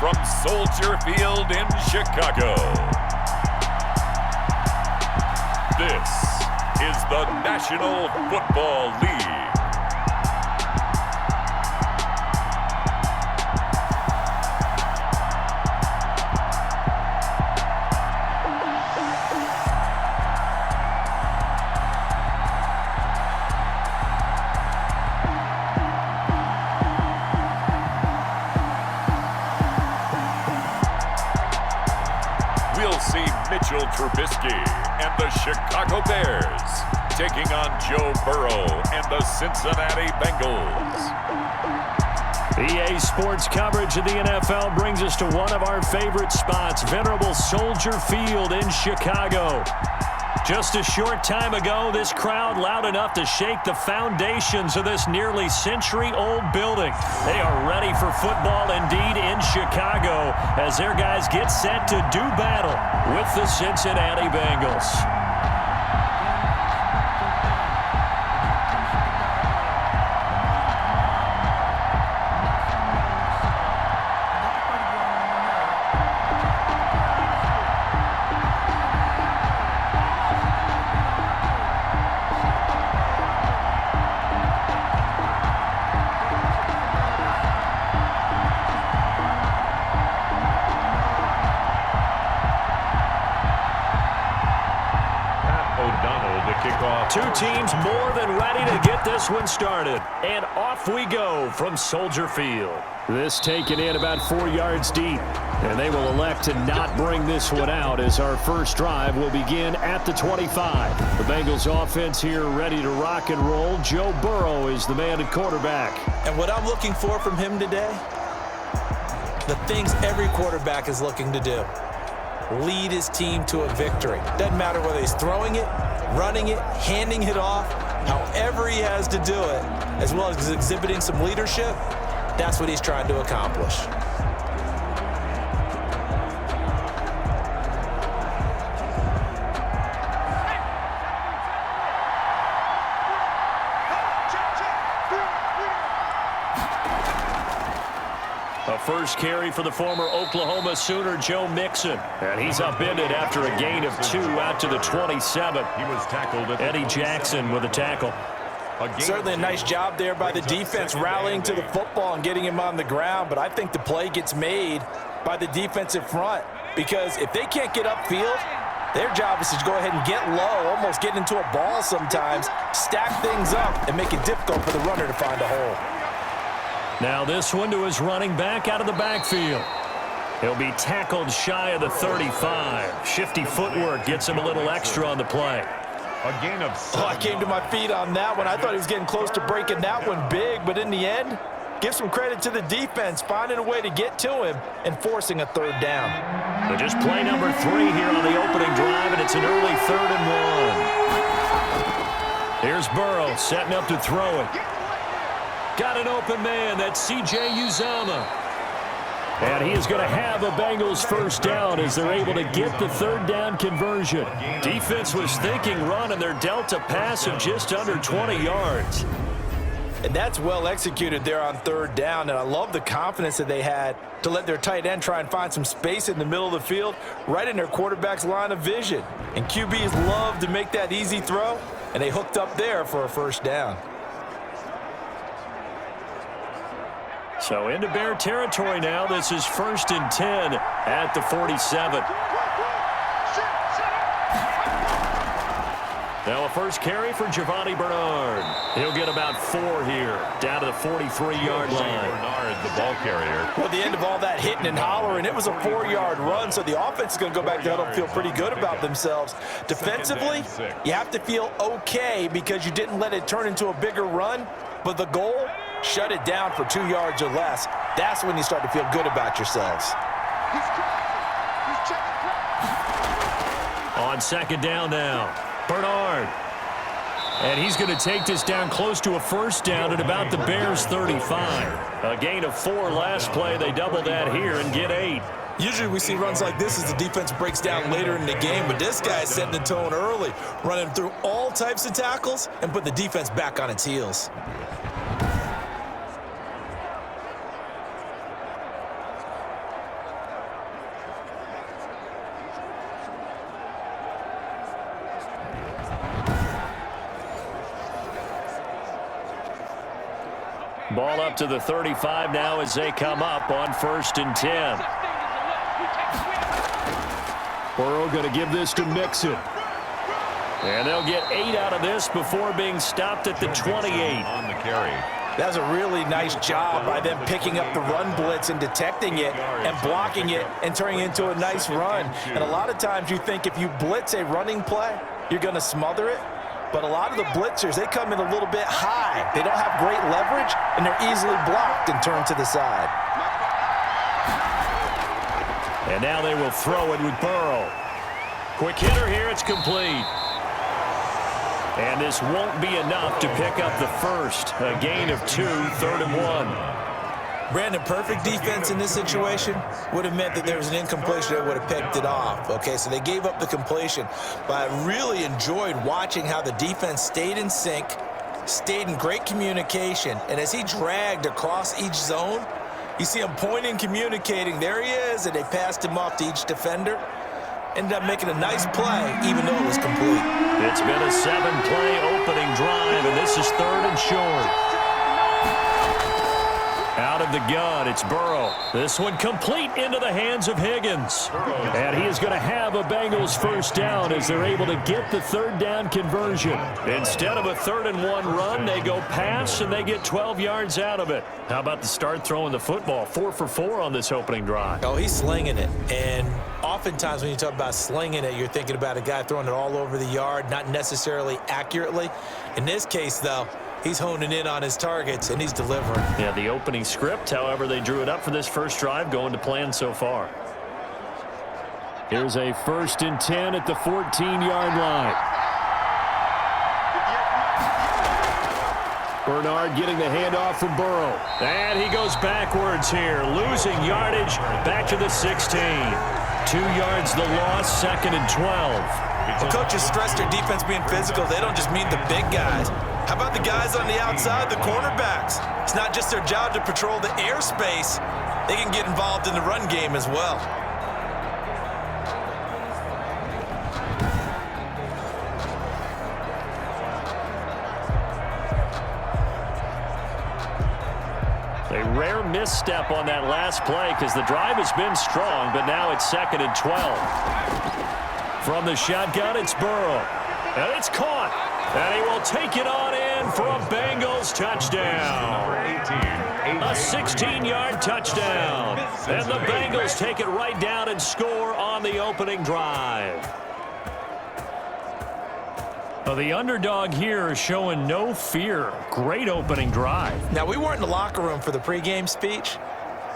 from Soldier Field in Chicago. This is the National Football League. Mitchell Trubisky and the Chicago Bears taking on Joe Burrow and the Cincinnati Bengals. EA Sports coverage of the NFL brings us to one of our favorite spots, venerable Soldier Field in Chicago. Just a short time ago, this crowd loud enough to shake the foundations of this nearly century-old building. They are ready for football indeed in Chicago as their guys get set to do battle with the Cincinnati Bengals. Two teams more than ready to get this one started. And off we go from Soldier Field. This taken in about 4 yards deep. And they will elect to not bring this one out as our first drive will begin at the 25. The Bengals offense here ready to rock and roll. Joe Burrow is the man at quarterback. And what I'm looking for from him today, the things every quarterback is looking to do. Lead his team to a victory. Doesn't matter whether he's throwing it, running it, handing it off, however he has to do it, as well as exhibiting some leadership, that's what he's trying to accomplish. A first carry for the former Oklahoma Sooner, Joe Mixon. And he's upended after a gain of 2 out to the 27. He was tackled at Eddie Jackson with a tackle. Certainly a nice job there by the defense rallying to the football and getting him on the ground, but I think the play gets made by the defensive front because if they can't get upfield, their job is to go ahead and get low, almost get into a ball sometimes, stack things up, and make it difficult for the runner to find a hole. Now this one to his running back out of the backfield. He'll be tackled shy of the 35. Shifty footwork gets him a little extra on the play. a gain of 7. I came to my feet on that one. I thought he was getting close to breaking that one big, but in the end, give some credit to the defense, finding a way to get to him and forcing a third down. But just play number 3 here on the opening drive, and it's an early 3rd and 1. Here's Burrow setting up to throw it. Got an open man. That's C.J. Uzomah. And he is going to have a Bengals first down as they're able to get the 3rd down conversion. Defense was thinking run, and they're dealt a pass of just under 20 yards. And that's well executed there on 3rd down, and I love the confidence that they had to let their tight end try and find some space in the middle of the field, right in their quarterback's line of vision. And QBs love to make that easy throw, and they hooked up there for a first down. So into Bear territory now. This is 1st and 10 at the 47. Now a first carry for Giovanni Bernard. He'll get about 4 here, down to the 43-yard line. Bernard, the ball carrier. Well, at the end of all that hitting and hollering, it was a 4-yard run, so the offense is going to go back to huddle and feel pretty good about themselves. Defensively, you have to feel okay because you didn't let it turn into a bigger run, but the goal, shut it down for 2 yards or less. That's when you start to feel good about yourselves. On 2nd down now, Bernard. And he's going to take this down close to a first down at about the Bears' 35. A gain of 4 last play. They double that here and get 8. Usually we see runs like this as the defense breaks down later in the game, but this guy's setting the tone early, running through all types of tackles and put the defense back on its heels. Ball up to the 35 now as they come up on 1st and 10. Burrow going to give this to Mixon. And they'll get 8 out of this before being stopped at the 28. On the carry. That was a really nice job by them picking up the run blitz and detecting it and blocking it and turning it into a nice run. And a lot of times you think if you blitz a running play, you're going to smother it. But a lot of the blitzers, they come in a little bit high. They don't have great leverage, and they're easily blocked and turned to the side. And now they will throw it with Burrow. Quick hitter here, it's complete. And this won't be enough to pick up the first. A gain of 2, 3rd and 1. Brandon, perfect defense in this situation would have meant that there was an incompletion that would have picked it off. Okay, so they gave up the completion. But I really enjoyed watching how the defense stayed in sync, stayed in great communication. And as he dragged across each zone, you see him pointing, communicating. There he is, and they passed him off to each defender. Ended up making a nice play, even though it was complete. It's been a 7-play opening drive, and this is 3rd and short. Out of the gun, it's Burrow. This one complete into the hands of Higgins. And he is going to have a Bengals first down as they're able to get the 3rd down conversion. Instead of a 3rd and 1 run, they go pass, and they get 12 yards out of it. How about the start throwing the football? 4 for 4 on this opening drive. Oh, he's slinging it. And oftentimes when you talk about slinging it, you're thinking about a guy throwing it all over the yard, not necessarily accurately. In this case, though, he's honing in on his targets, and he's delivering. Yeah, the opening script, however, they drew it up for this first drive, going to plan so far. Here's a 1st and 10 at the 14-yard line. Bernard getting the handoff from Burrow. And he goes backwards here, losing yardage back to the 16. 2 yards the loss, 2nd and 12. Well, coaches stress their defense being physical. They don't just mean the big guys. How about the guys on the outside, the cornerbacks? It's not just their job to patrol the airspace. They can get involved in the run game as well. A rare misstep on that last play because the drive has been strong, but now it's 2nd and 12. From the shotgun, it's Burrow. And it's caught. And he will take it on in for a Bengals touchdown. A 16-yard touchdown. And the Bengals take it right down and score on the opening drive. Well, the underdog here is showing no fear. Great opening drive. Now, we weren't in the locker room for the pregame speech,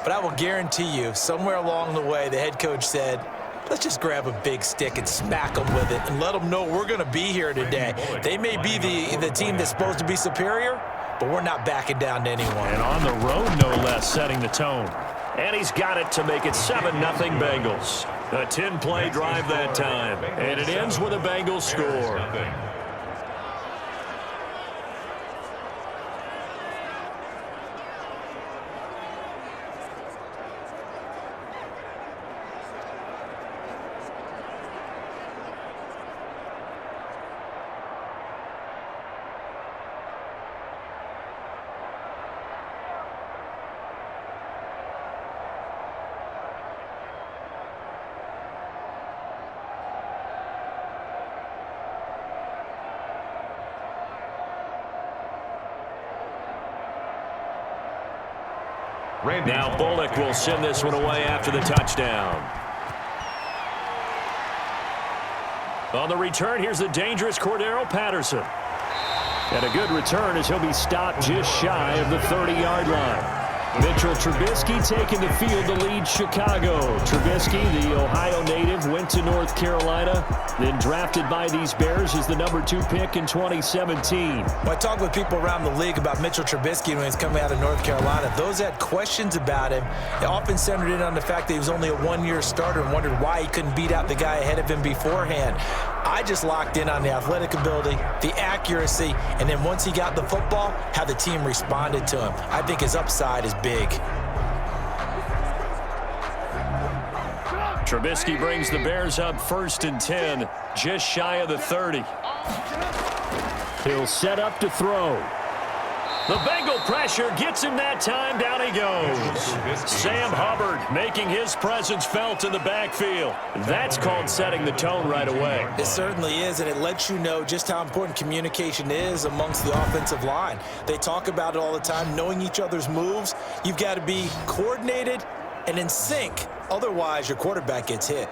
but I will guarantee you, somewhere along the way, the head coach said, let's just grab a big stick and smack them with it and let them know we're going to be here today. They may be the team that's supposed to be superior, but we're not backing down to anyone. And on the road, no less, setting the tone. And he's got it to make it 7-0 Bengals. A 10-play drive that time. And it ends with a Bengals score. Now Bullock will send this one away after the touchdown. On the return, here's the dangerous Cordero Patterson. And a good return as he'll be stopped just shy of the 30-yard line. Mitchell Trubisky taking the field to lead Chicago. Trubisky, the Ohio native, went to North Carolina, then drafted by these Bears as the number 2 pick in 2017. When I talk with people around the league about Mitchell Trubisky when he's coming out of North Carolina, those had questions about him. They often centered in on the fact that he was only a 1-year starter and wondered why he couldn't beat out the guy ahead of him beforehand. I just locked in on the athletic ability, the accuracy, and then once he got the football, how the team responded to him. I think his upside is big. Trubisky brings the Bears up 1st and 10, just shy of the 30. He'll set up to throw. The Bengal pressure gets him that time. Down he goes. Sam Hubbard making his presence felt in the backfield. That's called setting the tone right away. It certainly is, and it lets you know just how important communication is amongst the offensive line. They talk about it all the time, knowing each other's moves. You've got to be coordinated and in sync. Otherwise, your quarterback gets hit.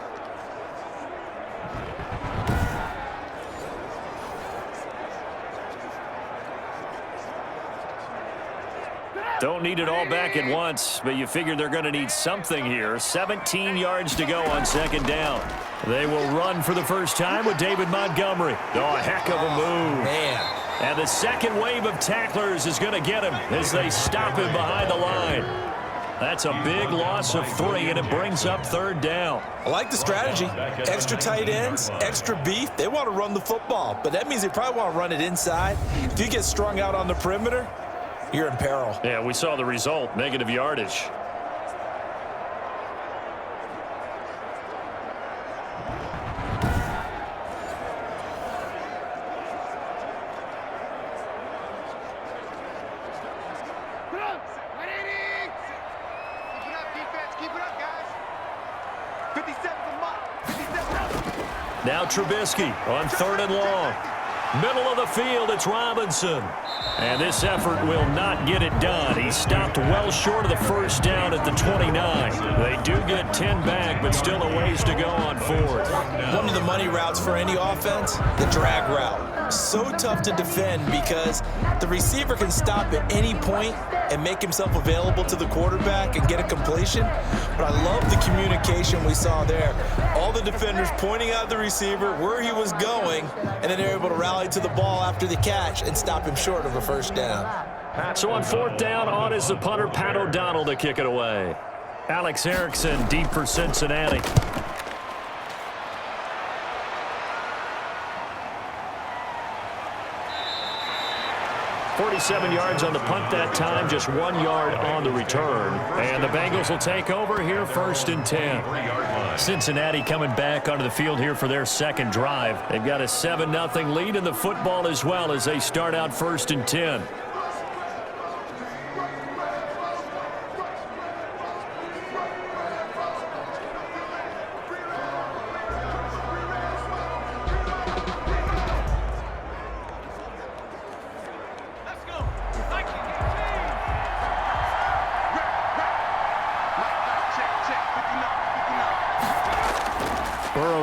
Don't need it all back at once, but you figure they're going to need something here. 17 yards to go on second down. They will run for the first time with David Montgomery. Oh, a heck of a move. Man. And the second wave of tacklers is going to get him as they stop him behind the line. That's a big loss of 3, and it brings up third down. I like the strategy. Extra tight ends, extra beef. They want to run the football, but that means they probably want to run it inside. If you get strung out on the perimeter, you're in peril. Yeah, we saw the result, negative yardage. Now Trubisky on third and long. Middle of the field, it's Robinson. And this effort will not get it done. He stopped well short of the first down at the 29. They do get 10 back, but still a ways to go on fourth. One of the money routes for any offense, the drag route. So tough to defend because the receiver can stop at any point and make himself available to the quarterback and get a completion. But I love the communication we saw there. All the defenders pointing out the receiver where he was going, and then they're able to rally to the ball after the catch and stop him short of a first down. So on fourth down, on is the punter, Pat O'Donnell, to kick it away. Alex Erickson deep for Cincinnati. 47 yards on the punt that time, just 1 yard on the return. And the Bengals will take over here, first and 10. Cincinnati coming back onto the field here for their second drive. They've got a 7-0 lead in the football as well as they start out first and 10.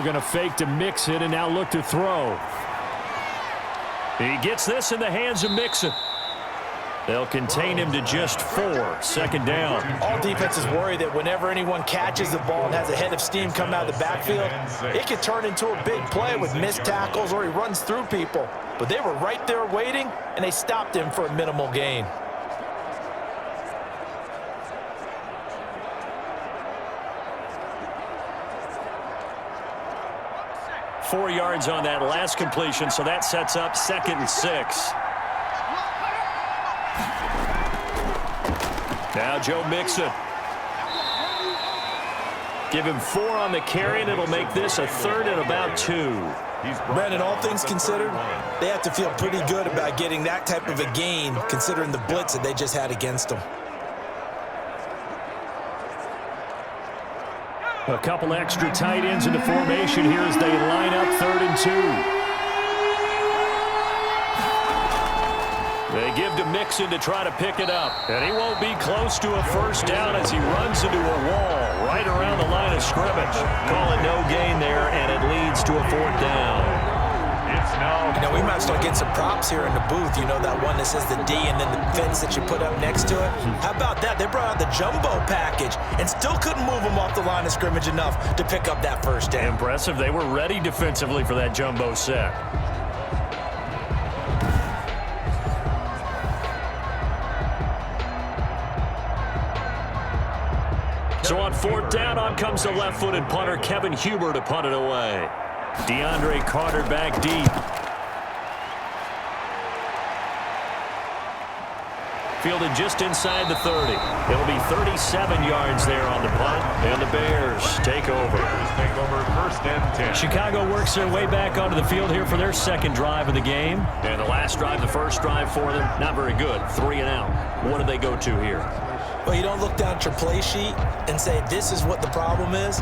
Going to fake to Mixon and now look to throw. He gets this in the hands of Mixon. They'll contain him to just 4. Second down. All defenses worry that whenever anyone catches the ball and has a head of steam come out of the backfield, it could turn into a big play with missed tackles or he runs through people. But they were right there waiting, and they stopped him for a minimal gain. Four yards on that last completion, so that sets up second and 6. Now Joe Mixon. Give him 4 on the carry, and it'll make this a third and about 2. Brandon, all things considered, they have to feel pretty good about getting that type of a gain, considering the blitz that they just had against them. A couple extra tight ends into formation here as they line up third and 2. They give to Mixon to try to pick it up. And he won't be close to a first down as he runs into a wall right around the line of scrimmage. Call it no gain there, and it leads to a fourth down. You know, we might start getting some props here in the booth. You know, that one that says the D and then the fence that you put up next to it. How about that? They brought out the jumbo package and still couldn't move them off the line of scrimmage enough to pick up that first down. Impressive. They were ready defensively for that jumbo set. So on fourth down, on comes the left-footed punter, Kevin Huber, to punt it away. DeAndre Carter back deep. fielded just inside the 30. It'll be 37 yards there on the punt, and the Bears take over. Take over 1st and 10. Chicago works their way back onto the field here for their second drive of the game. And the last drive, the first drive for them, not very good. 3 and out. What do they go to here? Well, you don't look down at your play sheet and say, this is what the problem is.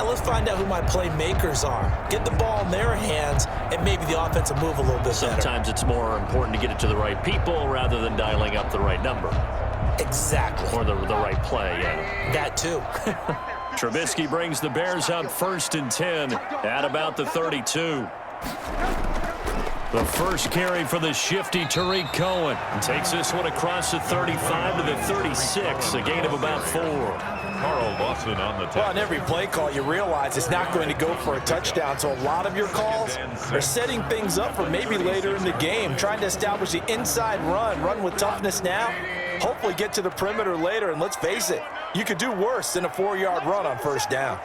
Let's find out who my playmakers are. Get the ball in their hands, and maybe the offense will move a little bit better. Sometimes it's more important to get it to the right people rather than dialing up the right number. Exactly. Or the right play, yeah. That too. Trubisky brings the Bears up 1st and 10 at about the 32. The first carry for the shifty Tariq Cohen. Takes this one across the 35 to the 36, a gain of about 4. Carl Lawson on the tackle. Well, on every play call, you realize it's not going to go for a touchdown, so a lot of your calls are setting things up for maybe later in the game, trying to establish the inside run with toughness now, hopefully get to the perimeter later, and let's face it, you could do worse than a 4-yard run on 1st down.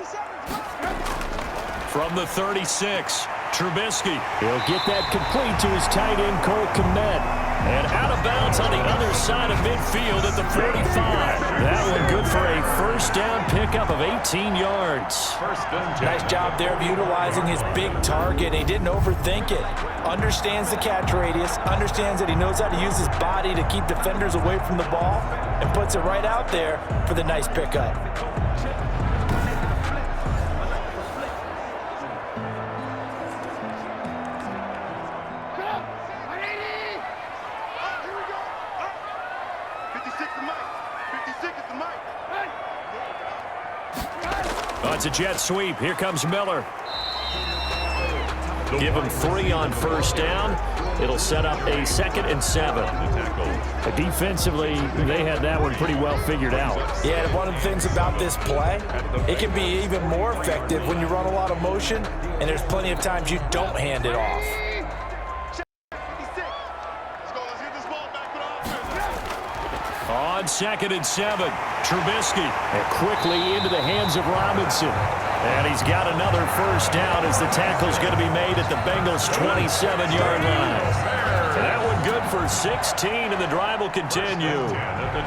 From the 36, Trubisky. He'll get that complete to his tight end, Cole Kmet. And out of bounds on the other side of midfield at the 45. That one good for a 1st down pickup of 18 yards. Nice job there of utilizing his big target. He didn't overthink it. Understands the catch radius. Understands that he knows how to use his body to keep defenders away from the ball. And puts it right out there for the nice pickup. Oh, it's a jet sweep. Here comes Miller. Give him 3 on 1st down. It'll set up a 2nd and 7. Defensively, they had that one pretty well figured out. Yeah, and one of the things about this play, it can be even more effective when you run a lot of motion, and there's plenty of times you don't hand it off. On 2nd and 7, Trubisky. And quickly into the hands of Robinson. And he's got another 1st down as the tackle's going to be made at the Bengals' 27-yard line. That one good for 16, and the drive will continue.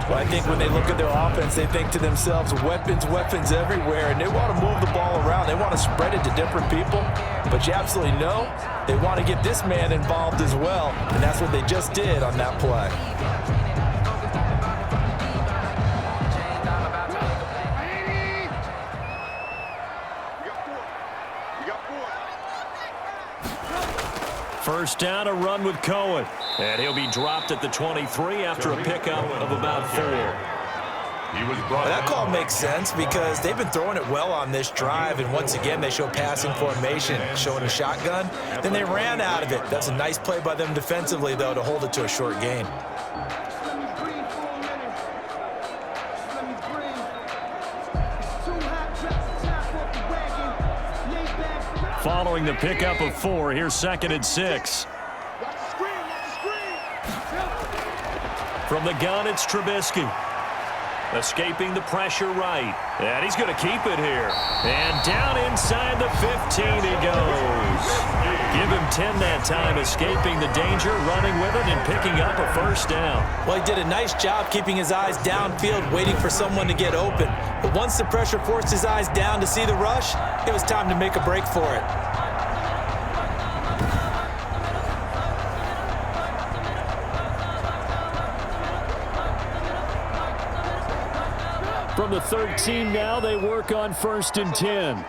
Well, I think when they look at their offense, they think to themselves, weapons everywhere, and they want to move the ball around. They want to spread it to different people, but you absolutely know they want to get this man involved as well, and that's what they just did on that play. First down, a run with Cohen. And he'll be dropped at the 23 after a pickup of about 4. That call makes sense because they've been throwing it well on this drive, and once again they show passing formation, showing a shotgun. Then they ran out of it. That's a nice play by them defensively, though, to hold it to a short gain. Following the pickup of 4, here's 2nd and 6. From the gun, it's Trubisky. Escaping the pressure right. And he's going to keep it here. And down inside the 15 he goes. Give him 10 that time, escaping the danger, running with it, and picking up a 1st down. Well, he did a nice job keeping his eyes downfield, waiting for someone to get open. But once the pressure forced his eyes down to see the rush, it was time to make a break for it. From the 13 now, they work on 1st and 10.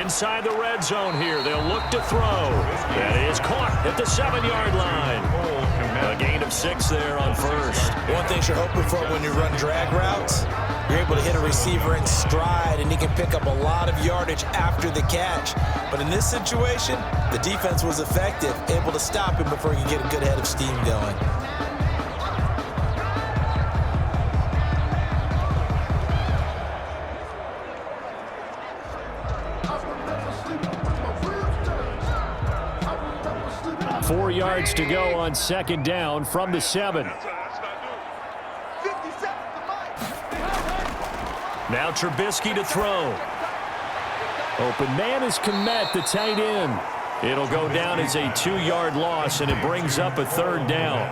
Inside the red zone here, they'll look to throw. That is caught at the 7-yard line. A gain of 6 there on 1st. One thing you're hoping for when you run drag routes, you're able to hit a receiver in stride, and he can pick up a lot of yardage after the catch. But in this situation, the defense was effective, able to stop him before he could get a good head of steam going. Four yards to go on 2nd down from the 7. Now Trubisky to throw. Open man is Kmet, the tight end. It'll go down as a 2-yard loss, and it brings up a 3rd down.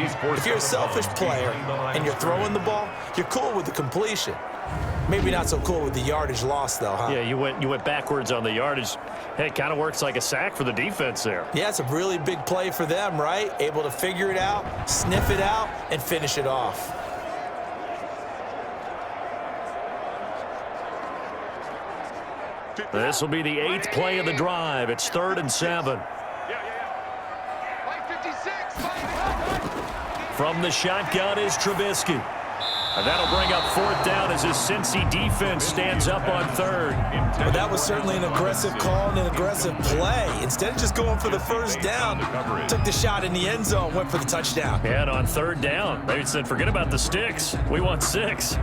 If you're a selfish player and you're throwing the ball, you're cool with the completion. Maybe not so cool with the yardage loss, though, huh? Yeah, you went backwards on the yardage. Hey, it kind of works like a sack for the defense there. Yeah, it's a really big play for them, right? Able to figure it out, sniff it out, and finish it off. This will be the 8th play of the drive. It's 3rd and 7. From the shotgun is Trubisky. And that'll bring up 4th down as his Cincy defense stands up on 3rd. Well, that was certainly an aggressive call and an aggressive play. Instead of just going for the 1st down, took the shot in the end zone, went for the touchdown. Yeah, and on 3rd down, they said, forget about the sticks. We want 6.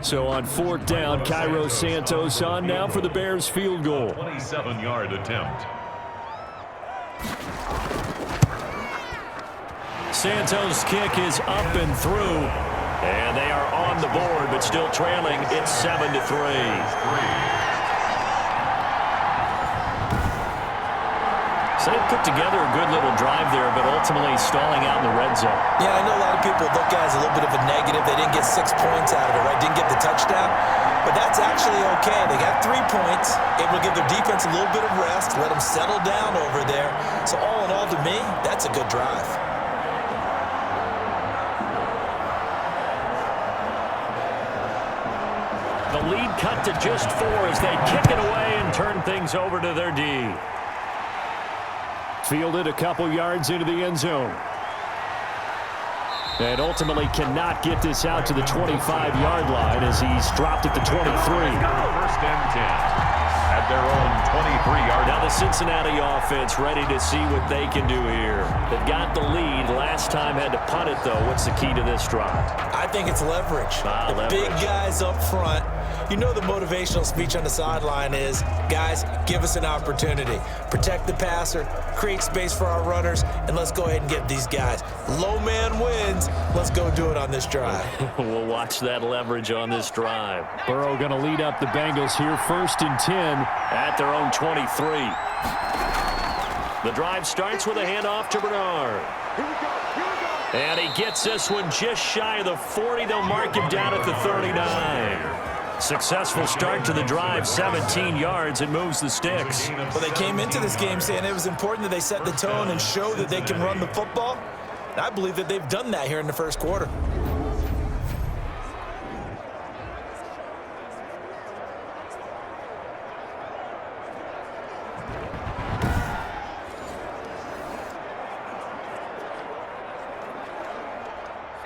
So on 4th down, Cairo Santos on now for the Bears field goal. 27-yard attempt. Santos' kick is up and through, and they are on the board, but still trailing. It's 7-3. So they put together a good little drive there, but ultimately stalling out in the red zone. Yeah, I know a lot of people look at it as a little bit of a negative. They didn't get 6 points out of it, right? Didn't get the touchdown. But that's actually okay. They got 3 points, able to give their defense a little bit of rest, let them settle down over there. So all in all, to me, that's a good drive. The lead cut to just 4 as they kick it away and turn things over to their D. Fielded a couple yards into the end zone. And ultimately cannot get this out to the 25-yard line as he's dropped at the 23. 1st and 10 at their own 23-yard. Now the Cincinnati offense ready to see what they can do here. They've got the lead. Last time had to punt it, though. What's the key to this drive? I think it's leverage. The big guys up front. You know the motivational speech on the sideline is, guys, give us an opportunity. Protect the passer, create space for our runners, and let's go ahead and get these guys. Low man wins. Let's go do it on this drive. We'll watch that leverage on this drive. Burrow going to lead up the Bengals here, 1st and 10 at their own 23. The drive starts with a handoff to Bernard. And he gets this one just shy of the 40. They'll mark him down at the 39. Successful start to the drive, 17 yards, and moves the sticks. Well, they came into this game saying it was important that they set the tone and show that they can run the football. And I believe that they've done that here in the 1st quarter.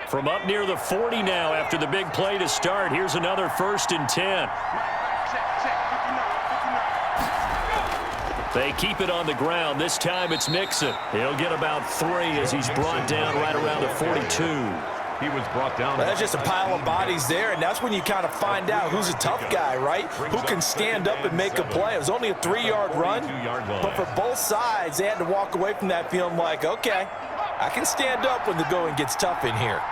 From up near the 40 now after the big play to start. Here's another 1st and 10. They keep it on the ground. This time it's Mixon. He'll get about 3 as he's brought down right around the 42. He was brought down. Well, that's just a pile of bodies there, and that's when you kind of find out who's a tough guy, right? Who can stand up and make a play. It was only a 3-yard run, but for both sides, they had to walk away from that feeling like, okay, I can stand up when the going gets tough in here.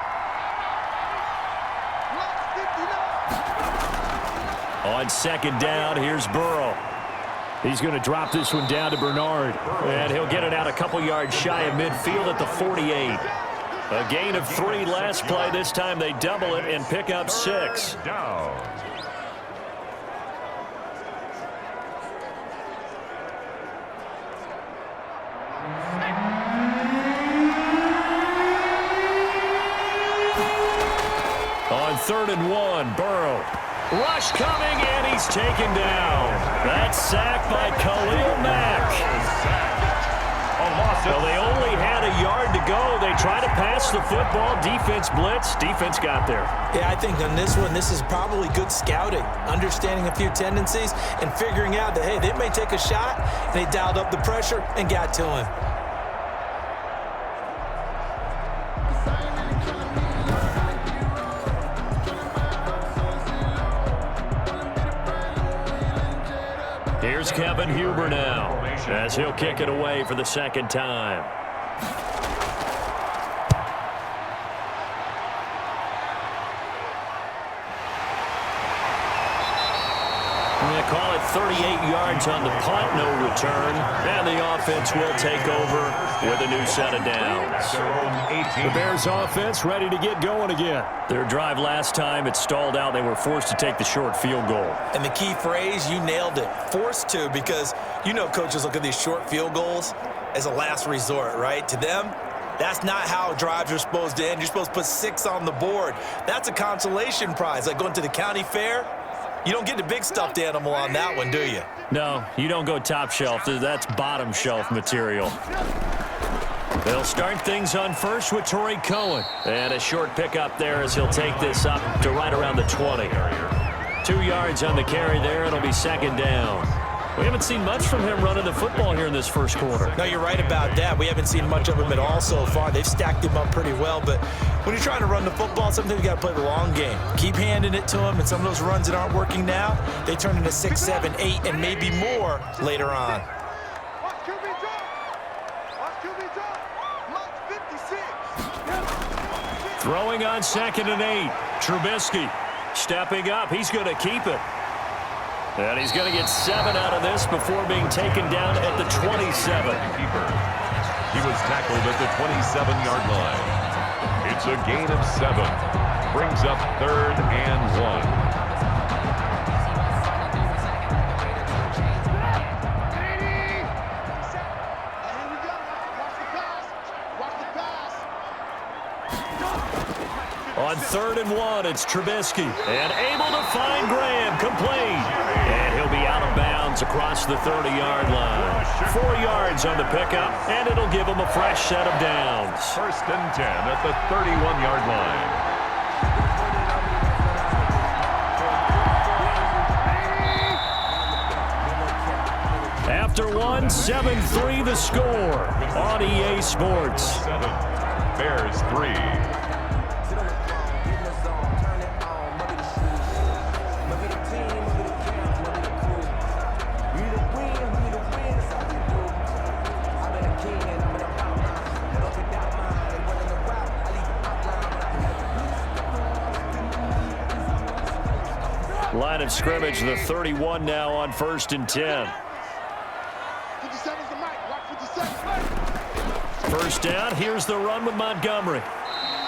On 2nd down, here's Burrow. He's going to drop this one down to Bernard. And he'll get it out a couple yards shy of midfield at the 48. A gain of 3 last play. This time they double it and pick up 6. Down. On 3rd and 1, Burrow. Rush coming, and he's taken down. That's sacked by Khalil Mack. Well, they only had a yard to go. They try to pass the football. Defense blitz. Defense got there. Yeah, I think on this one, this is probably good scouting, understanding a few tendencies, and figuring out that, hey, they may take a shot, and they dialed up the pressure and got to him. Here's Kevin Huber now as he'll kick it away for the 2nd time. I'm going to call it 38 yards on the punt, no return. And the offense will take over with a new set of downs. The Bears offense ready to get going again. Their drive last time, it stalled out. They were forced to take the short field goal. And the key phrase, you nailed it, forced to, because you know coaches look at these short field goals as a last resort, right? To them, that's not how drives are supposed to end. You're supposed to put 6 on the board. That's a consolation prize, like going to the county fair. You don't get the big stuffed animal on that one, do you? No, you don't go top shelf. That's bottom shelf material. They'll start things on first with Torrey Cohen. And a short pickup there as he'll take this up to right around the 20. 2 yards on the carry there. It'll be second down. We haven't seen much from him running the football here in this first quarter. No, you're right about that. We haven't seen much of him at all so far. They've stacked him up pretty well, but when you're trying to run the football, sometimes you got to play the long game. Keep handing it to him, and some of those runs that aren't working now, they turn into 6, 7, 8, and maybe more later on. Throwing on 2nd and 8. Trubisky stepping up. He's going to keep it. And he's going to get 7 out of this before being taken down at the 27. He was tackled at the 27-yard line. It's a gain of 7. Brings up 3rd and 1. On 3rd and 1, it's Trubisky. And able to find Graham, complete. And he'll be out of bounds across the 30-yard line. 4 yards on the pickup, and it'll give him a fresh set of downs. 1st and 10 at the 31-yard line. After 1, 7-3 the score on EA Sports. 7, Bears 3. Line of scrimmage, the 31 now on 1st and 10. 1st down, here's the run with Montgomery.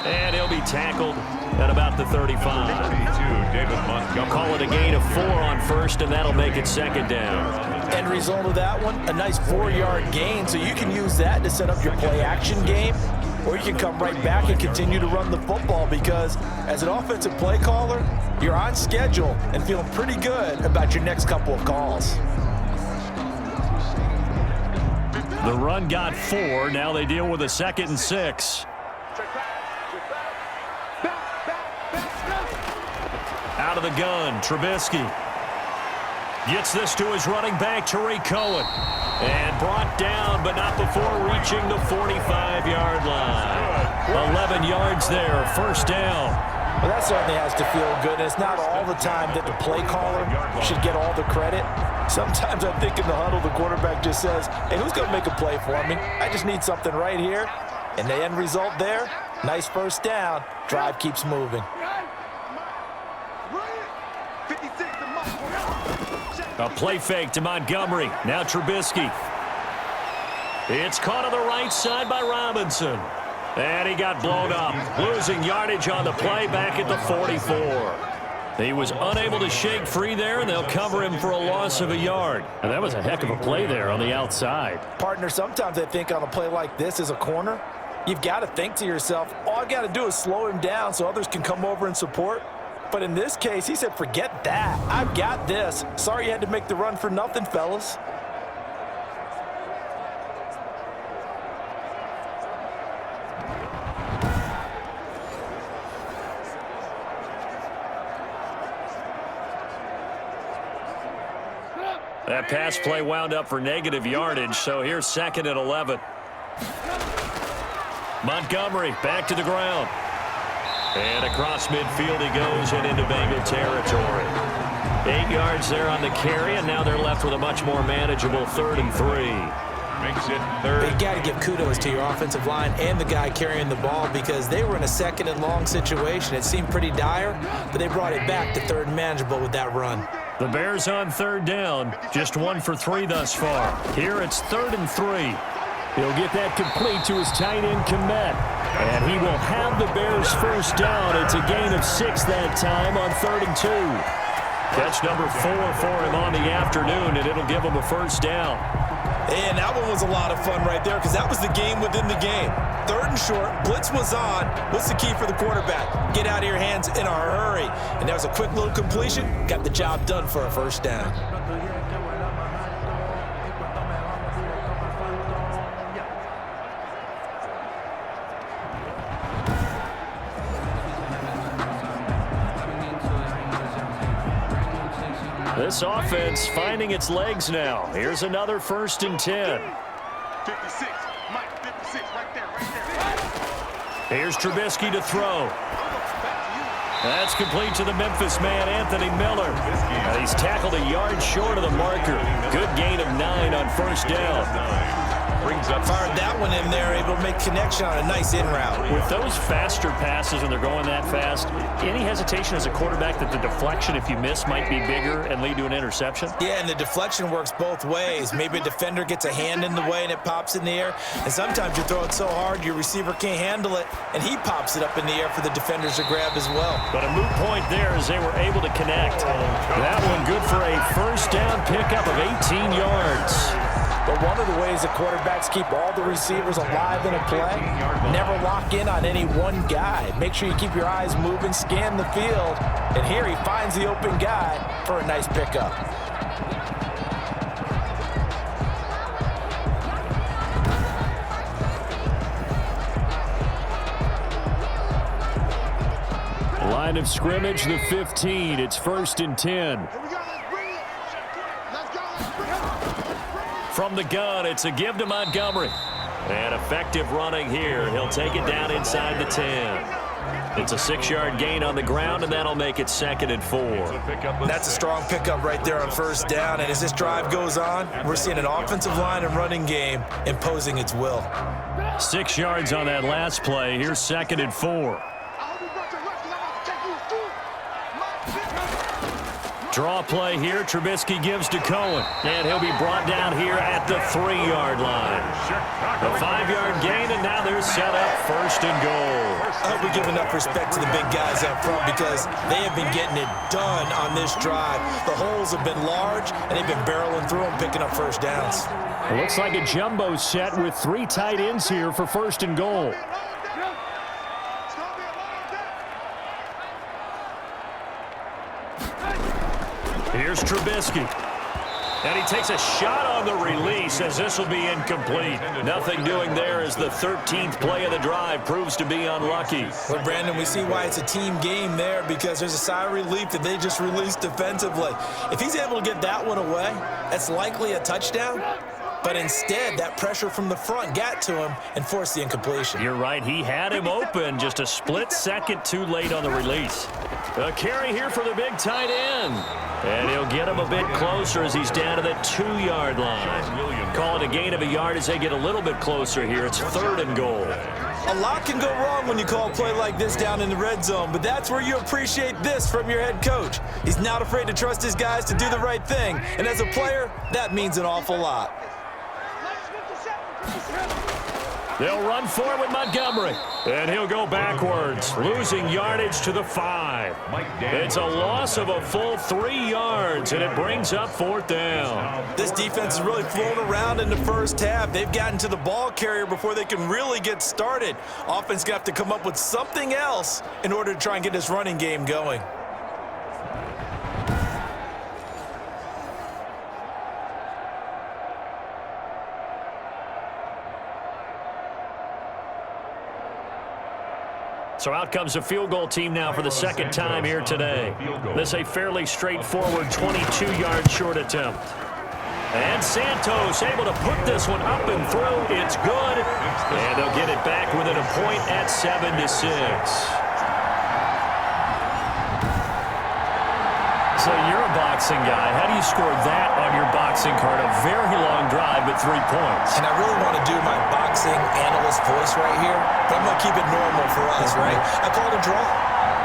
And he'll be tackled at about the 35. David Montgomery. Call it a gain of 4 on 1st, and that'll make it 2nd down. End result of that one, a nice 4-yard gain, so you can use that to set up your play-action game, or you can come right back and continue to run the football, because as an offensive play caller, you're on schedule and feeling pretty good about your next couple of calls. The run got 4. Now they deal with a 2nd and 6. Out of the gun, Trubisky. Gets this to his running back, Torrey Cohen. And brought down, but not before reaching the 45-yard line. 11 yards there, 1st down. Well, that certainly has to feel good. And it's not all the time that the play caller should get all the credit. Sometimes I think in the huddle, the quarterback just says, hey, who's going to make a play for me? I just need something right here. And the end result there, nice 1st down. Drive keeps moving. A play fake to Montgomery. Now Trubisky. It's caught on the right side by Robinson. And he got blown up. Losing yardage on the play back at the 44. He was unable to shake free there, and they'll cover him for a loss of a yard. And that was a heck of a play there on the outside. Partner, sometimes I think on a play like this as a corner, you've got to think to yourself, all I got to do is slow him down so others can come over and support. But in this case, he said, forget that. I've got this. Sorry you had to make the run for nothing, fellas. That pass play wound up for negative yardage, so here's 2nd and 11. Montgomery back to the ground. And across midfield he goes and into Bengal territory. 8 yards there on the carry, and now they're left with a much more manageable 3rd and 3. Makes it 3rd. You got to give kudos to your offensive line and the guy carrying the ball, because they were in a 2nd and long situation. It seemed pretty dire, but they brought it back to 3rd and manageable with that run. The Bears on third down, just 1 for 3 thus far. Here it's 3rd and 3. He'll get that complete to his tight end, Komet. And he will have the Bears first down. It's a gain of 6 that time on 3rd and 2. Catch number 4 for him on the afternoon, and it'll give him a first down. And that one was a lot of fun right there because that was the game within the game. 3rd and short, blitz was on. What's the key for the quarterback? Get out of your hands in a hurry. And that was a quick little completion. Got the job done for a first down. This offense finding its legs now. Here's another 1st and 10. 56, Mike, 56, right there. Here's Trubisky to throw. That's complete to the Memphis man, Anthony Miller. And he's tackled a yard short of the marker. Good gain of 9 on first down. Brings up Fired that one in there, able to make connection on a nice in route. With those faster passes when they're going that fast, any hesitation as a quarterback that the deflection, if you miss, might be bigger and lead to an interception? Yeah, and the deflection works both ways. Maybe a defender gets a hand in the way and it pops in the air. And sometimes you throw it so hard your receiver can't handle it, and he pops it up in the air for the defenders to grab as well. But a moot point there as they were able to connect. That one good for a first down pickup of 18 yards. But one of the ways the quarterbacks keep all the receivers alive in a play, never lock in on any one guy. Make sure you keep your eyes moving, scan the field, and here he finds the open guy for a nice pickup. Line of scrimmage, the 15. It's 1st and 10. From the gun, it's a give to Montgomery. And effective running here. He'll take it down inside the 10. It's a 6-yard gain on the ground, and that'll make it 2nd and 4. That's a strong pickup right there on first down. And as this drive goes on, we're seeing an offensive line and running game imposing its will. 6 yards on that last play. Here's 2nd and 4. Draw play here. Trubisky gives to Cohen. And he'll be brought down here at the 3-yard line. A 5-yard gain, and now they're set up 1st and goal. I hope we give enough respect to the big guys up front because they have been getting it done on this drive. The holes have been large, and they've been barreling through them, picking up first downs. It looks like a jumbo set with 3 tight ends here for 1st and goal. Here's Trubisky. And he takes a shot on the release as this will be incomplete. Nothing doing there as the 13th play of the drive proves to be unlucky. Well, Brandon, we see why it's a team game there because there's a sigh of relief that they just released defensively. If he's able to get that one away, that's likely a touchdown. But instead, that pressure from the front got to him and forced the incompletion. You're right. He had him open just a split second too late on the release. A carry here for the big tight end. And he'll get him a bit closer as he's down to the 2-yard line. Call it a gain of a yard as they get a little bit closer here. It's 3rd and goal. A lot can go wrong when you call a play like this down in the red zone, but that's where you appreciate this from your head coach. He's not afraid to trust his guys to do the right thing. And as a player, that means an awful lot. They'll run forward with Montgomery. And he'll go backwards, losing yardage to the 5. It's a loss of a full 3 yards, and it brings up 4th down. This defense is really flown around in the first half. They've gotten to the ball carrier before they can really get started. Offense got to come up with something else in order to try and get this running game going. So out comes a field goal team now for the 2nd time here today. This a fairly straightforward 22-yard short attempt. And Santos able to put this one up and through. It's good. And they'll get it back within a point at 7-6. So you're a boxing guy. How do you score that on your boxing card? A very long drive, but 3 points. And I really want to do my boxing analyst voice right here, but I'm going to keep it normal for us, right? I call it a draw.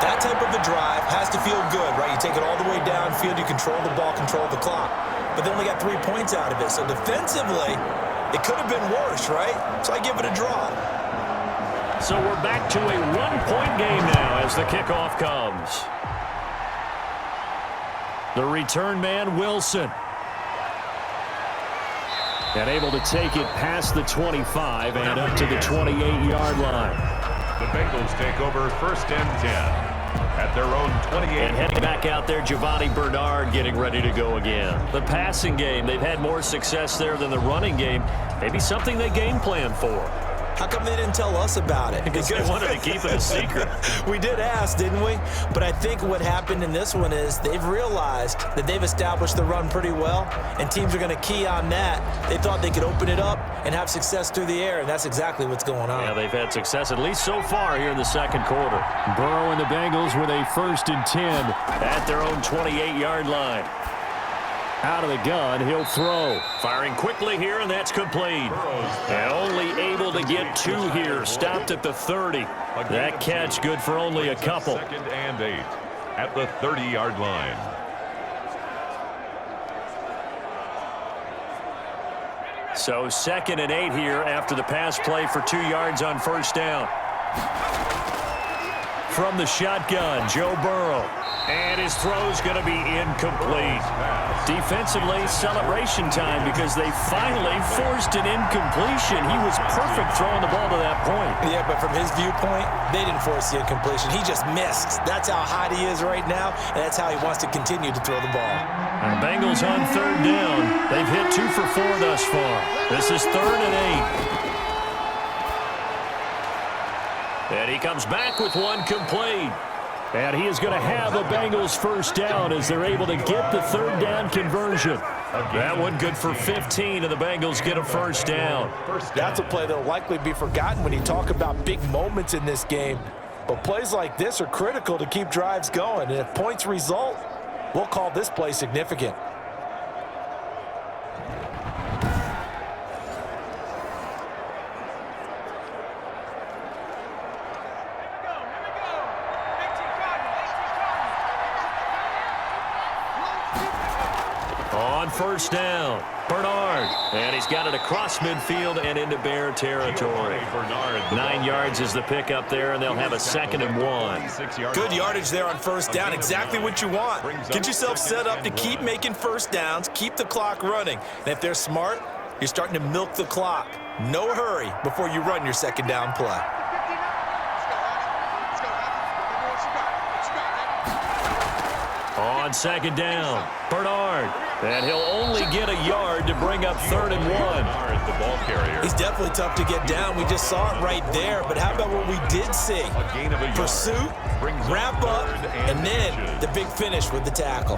That type of a drive has to feel good, right? You take it all the way downfield, you control the ball, control the clock. But they only got 3 points out of it. So defensively, it could have been worse, right? So I give it a draw. So we're back to a one-point game now as the kickoff comes. The return man, Wilson. And able to take it past the 25 and up to the 28-yard line. The Bengals take over 1st and 10 at their own 28. And heading back out there, Giovanni Bernard getting ready to go again. The passing game, they've had more success there than the running game. Maybe something they game plan for. How come they didn't tell us about it? Because they wanted to keep it a secret. We did ask, didn't we? But I think what happened in this one is they've realized that they've established the run pretty well, and teams are going to key on that. They thought they could open it up and have success through the air, and that's exactly what's going on. Yeah, they've had success at least so far here in the second quarter. Burrow and the Bengals with a 1st and 10 at their own 28-yard line. Out of the gun, he'll throw. Firing quickly here, and that's complete. And only able to get 2 here. Stopped at the 30. That catch good for only a couple. 2nd and 8 at the 30-yard line. So 2nd and 8 here after the pass play for 2 yards on 1st down. From the shotgun, Joe Burrow. And his throw's going to be incomplete. Defensively, celebration time because they finally forced an incompletion. He was perfect throwing the ball to that point. Yeah, but from his viewpoint, they didn't force the incompletion. He just missed. That's how hot he is right now, and that's how he wants to continue to throw the ball. And the Bengals on 3rd down. They've hit 2 for 4 thus far. This is 3rd and 8. And he comes back with one complete. And he is going to have a Bengals 1st down as they're able to get the 3rd down conversion. That one good for 15, and the Bengals get a 1st down. That's a play that will likely be forgotten when you talk about big moments in this game. But plays like this are critical to keep drives going. And if points result, we'll call this play significant. On 1st down, Bernard. And he's got it across midfield and into Bear territory. 9 yards is the pickup there, and they'll have a 2nd and 1. Good yardage there on 1st down. Exactly what you want. Get yourself set up to keep making 1st downs, keep the clock running. And if they're smart, you're starting to milk the clock. No hurry before you run your 2nd down play. On 2nd down, Bernard. And he'll only get a yard to bring up 3rd and 1. The ball carrier. He's definitely tough to get down. We just saw it right there. But how about what we did see? Pursuit, wrap up, and then the big finish with the tackle.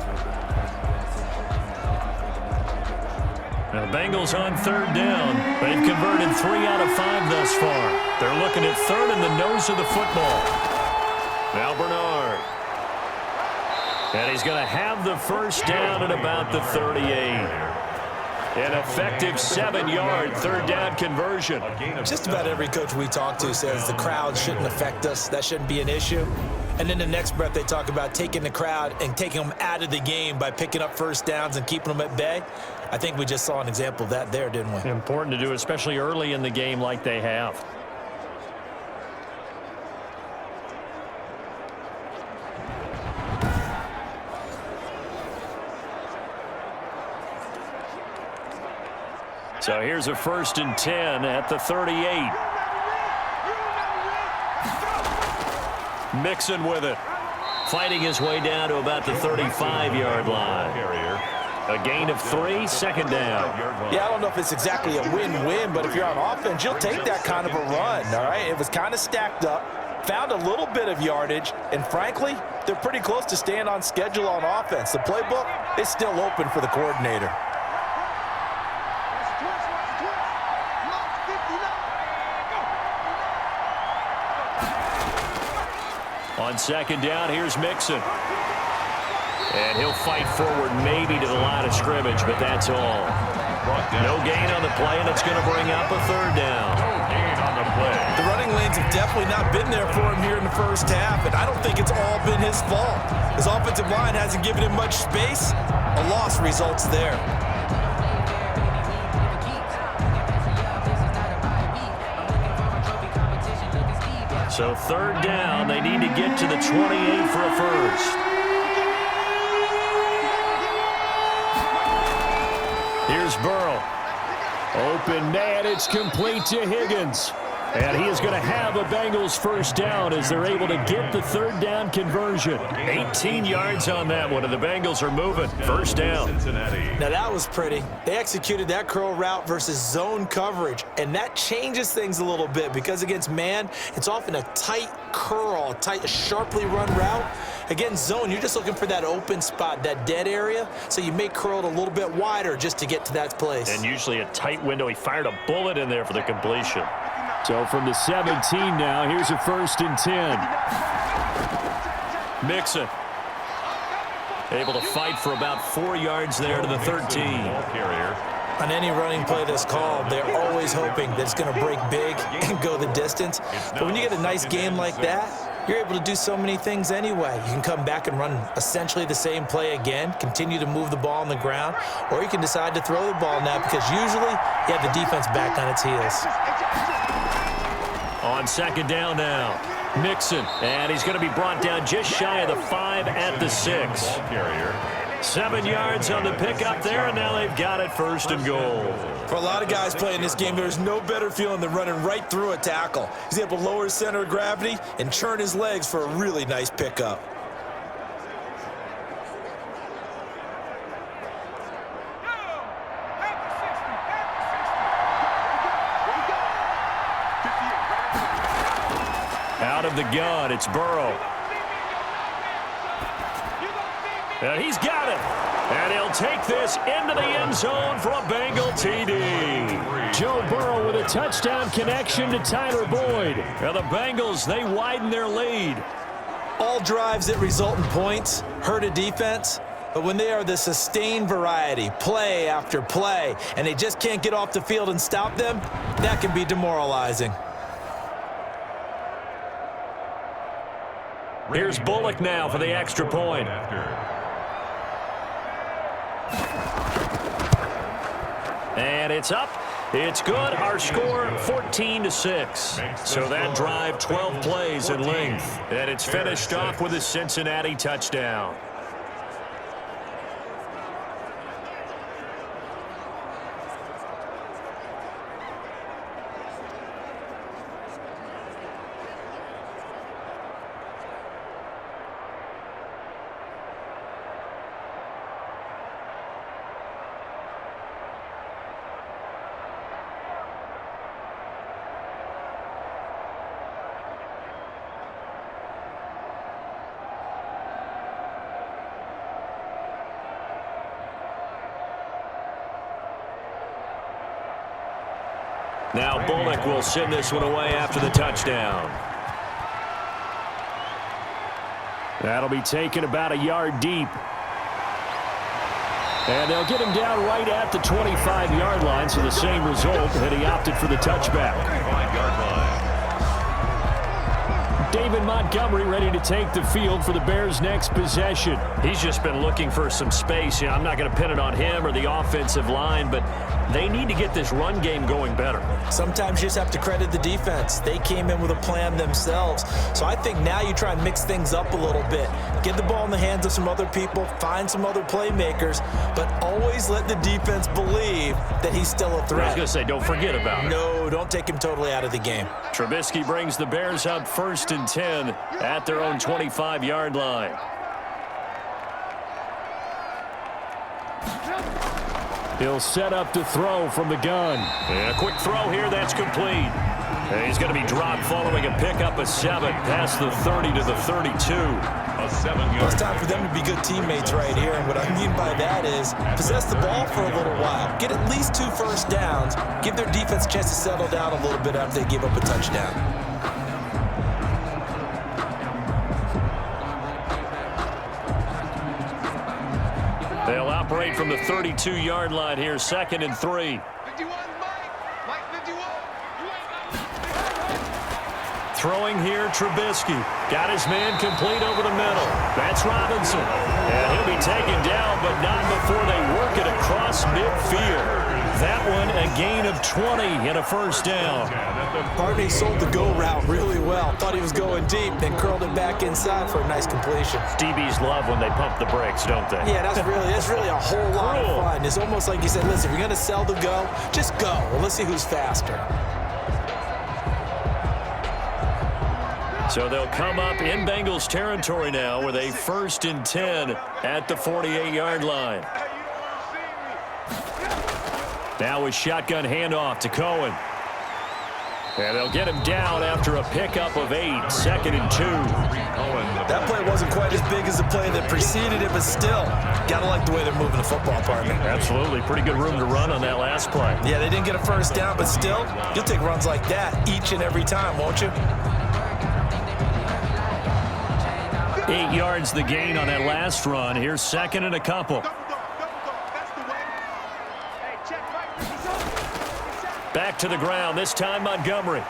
Now the Bengals on 3rd down. They've converted 3 out of 5 thus far. They're looking at 3rd in the nose of the football. Now Bernard. And he's going to have the 1st down at about the 38. An effective 7-yard 3rd down conversion. Just about every coach we talk to says the crowd shouldn't affect us. That shouldn't be an issue. And in the next breath, they talk about taking the crowd and taking them out of the game by picking up 1st downs and keeping them at bay. I think we just saw an example of that there, didn't we? Important to do, especially early in the game like they have. So here's a 1st and 10 at the 38. Mixon with it. Fighting his way down to about the 35-yard line. A gain of 3, 2nd down. Yeah, I don't know if it's exactly a win-win, but if you're on offense, you'll take that kind of a run, all right? It was kind of stacked up, found a little bit of yardage, and frankly, they're pretty close to staying on schedule on offense. The playbook is still open for the coordinator. On 2nd down, here's Mixon. And he'll fight forward maybe to the line of scrimmage, but that's all. No gain on the play, and it's going to bring up a 3rd down. on the play. The running lanes have definitely not been there for him here in the first half, and I don't think it's all been his fault. His offensive line hasn't given him much space. A loss results there. So third down, they need to get to the 28 for a first. Here's Burrow. Open man, it's complete to Higgins. And he is going to have a Bengals first down as they're able to get the third down conversion. 18 yards on that one, and the Bengals are moving. First down. Cincinnati. Now that was pretty. They executed that curl route versus zone coverage, and that changes things a little bit because against man, it's often a tight curl, a sharply run route. Against zone, you're just looking for that open spot, that dead area, so you may curl it a little bit wider just to get to that place. And usually a tight window. He fired a bullet in there for the completion. So from the 17 now, here's a 1st and 10. Mixon able to fight for about 4 yards there to the 13. On any running play that's called, they're always hoping that it's going to break big and go the distance. But when you get a nice game like that, you're able to do so many things anyway. You can come back and run essentially the same play again, continue to move the ball on the ground, or you can decide to throw the ball now because usually you have the defense back on its heels. On second down now, Mixon, and he's going to be brought down just shy of the 5 at the 6. 7 yards on the pickup there, and now they've got it 1st and goal. For a lot of guys playing this game, there's no better feeling than running right through a tackle. He's able to lower his center of gravity and churn his legs for a really nice pickup. Out of the gun, it's Burrow. And he's got it. And he'll take this into the end zone for a Bengal TD. Joe Burrow with a touchdown connection to Tyler Boyd. And the Bengals, they widen their lead. All drives that result in points hurt a defense, but when they are the sustained variety, play after play, and they just can't get off the field and stop them, that can be demoralizing. Here's Bullock now for the extra point. And it's up. It's good. Our score 14-6. So that drive 12 plays in length. And it's finished off with a Cincinnati touchdown. Now Bullock will send this one away after the touchdown. That'll be taken about a yard deep. And they'll get him down right at the 25-yard line, so the same result, and he opted for the touchback. 5-yard line. David Montgomery ready to take the field for the Bears' next possession. He's just been looking for some space. I'm not going to pin it on him or the offensive line, but they need to get this run game going better. Sometimes you just have to credit the defense. They came in with a plan themselves. So I think now you try and mix things up a little bit. Get the ball in the hands of some other people, find some other playmakers, but always let the defense believe that he's still a threat. I was going to say, don't forget about it. No, don't take him totally out of the game. Trubisky brings the Bears up 1st and 10 at their own 25-yard line. He'll set up to throw from the gun. And a quick throw here, that's complete. And he's going to be dropped following a pickup of 7 past the 30 to the 32. A 7-yard. It's time for them to be good teammates right here, and what I mean by that is possess the ball for a little while. Get at least 2 first downs. Give their defense a chance to settle down a little bit after they give up a touchdown. They'll operate from the 32-yard line here, 2nd and 3. 51, Mike. Mike, 51. You ain't got Throwing here, Trubisky. Got his man complete over the middle. That's Robinson. And he'll be taken down, but not before they work it across midfield. That one a gain of 20 and a first down. Barney sold the go route really well. Thought he was going deep, then curled it back inside for a nice completion. DBs love when they pump the brakes, don't they? Yeah, that's really a whole lot of fun. It's almost like you said, listen, if you're going to sell the go, just go. Well, let's see who's faster. So they'll come up in Bengals territory now with a 1st and 10 at the 48-yard line. Now a shotgun handoff to Cohen. And they'll get him down after a pickup of 8, 2nd and 2. That play wasn't quite as big as the play that preceded it, but still, gotta like the way they're moving the football, partner. Absolutely. Pretty good room to run on that last play. Yeah, they didn't get a first down, but still, you'll take runs like that each and every time, won't you? 8 yards the gain on that last run. Here's 2nd and a couple. Back to the ground, this time Montgomery.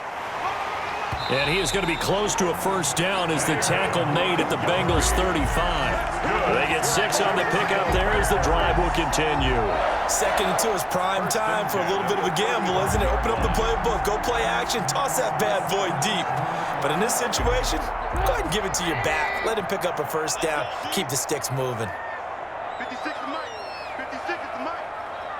And he is going to be close to a first down as the tackle made at the Bengals 35. They get 6 on the pickup there as the drive will continue. 2nd and 2 is prime time for a little bit of a gamble, isn't it? Open up the playbook, go play action, toss that bad boy deep. But in this situation, go ahead and give it to your back. Let him pick up a first down, keep the sticks moving. 56 to Mike. 56 to Mike.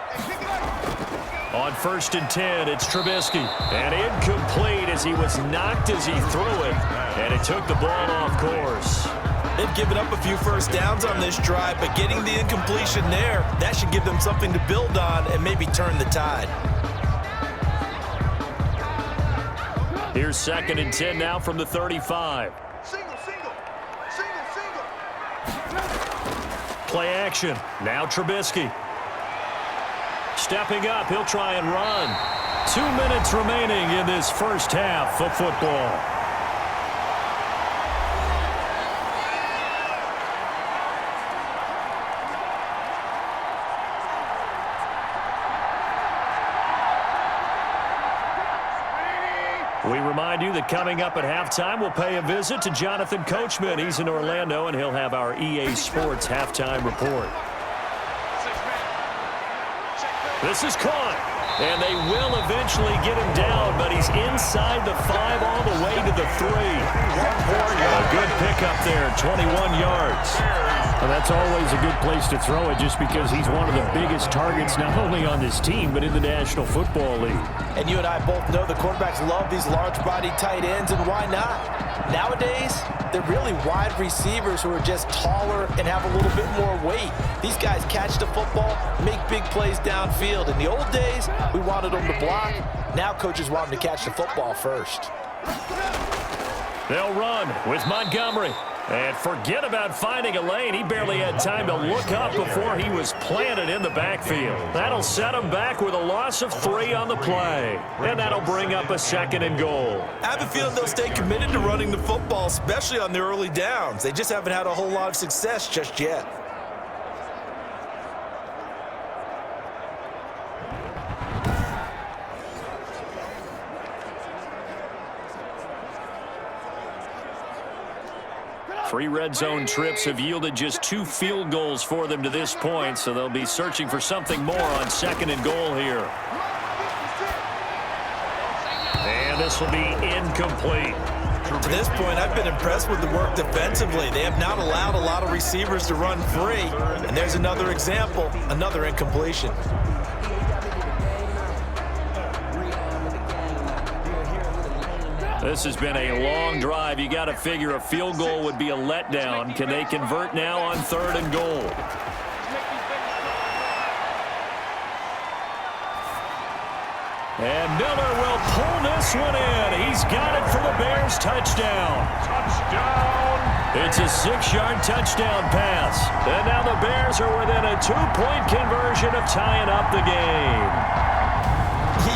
Hey, pick it up. On 1st and 10, it's Trubisky. And incomplete as he was knocked as he threw it. And it took the ball off course. They've given up a few first downs on this drive, but getting the incompletion there, that should give them something to build on and maybe turn the tide. Here's 2nd and 10 now from the 35. Single. Play action. Now Trubisky. Stepping up, he'll try and run. 2 minutes remaining in this first half of football. We remind you that coming up at halftime, we'll pay a visit to Jonathan Coachman. He's in Orlando, and he'll have our EA Sports halftime report. This is caught, and they will eventually get him down, but he's inside the 5 all the way to the 3. A good pickup there, 21 yards. Well, that's always a good place to throw it just because he's one of the biggest targets not only on this team but in the National Football League. And you and I both know the quarterbacks love these large-body tight ends, and why not? Nowadays, they're really wide receivers who are just taller and have a little bit more weight. These guys catch the football, make big plays downfield. In the old days, we wanted them to block. Now coaches want them to catch the football first. They'll run with Montgomery. And forget about finding a lane. He barely had time to look up before he was planted in the backfield. That'll set him back with a loss of 3 on the play. And that'll bring up a 2nd and goal. I have a feeling they'll stay committed to running the football, especially on the early downs. They just haven't had a whole lot of success just yet. Three red zone trips have yielded just 2 field goals for them to this point, so they'll be searching for something more on 2nd and goal here. And this will be incomplete. To this point, I've been impressed with the work defensively. They have not allowed a lot of receivers to run free. And there's another example, another incompletion. This has been a long drive. You got to figure a field goal would be a letdown. Can they convert now on 3rd and goal? And Miller will pull this one in. He's got it for the Bears. Touchdown. It's a 6-yard touchdown pass. And now the Bears are within a 2-point conversion of tying up the game.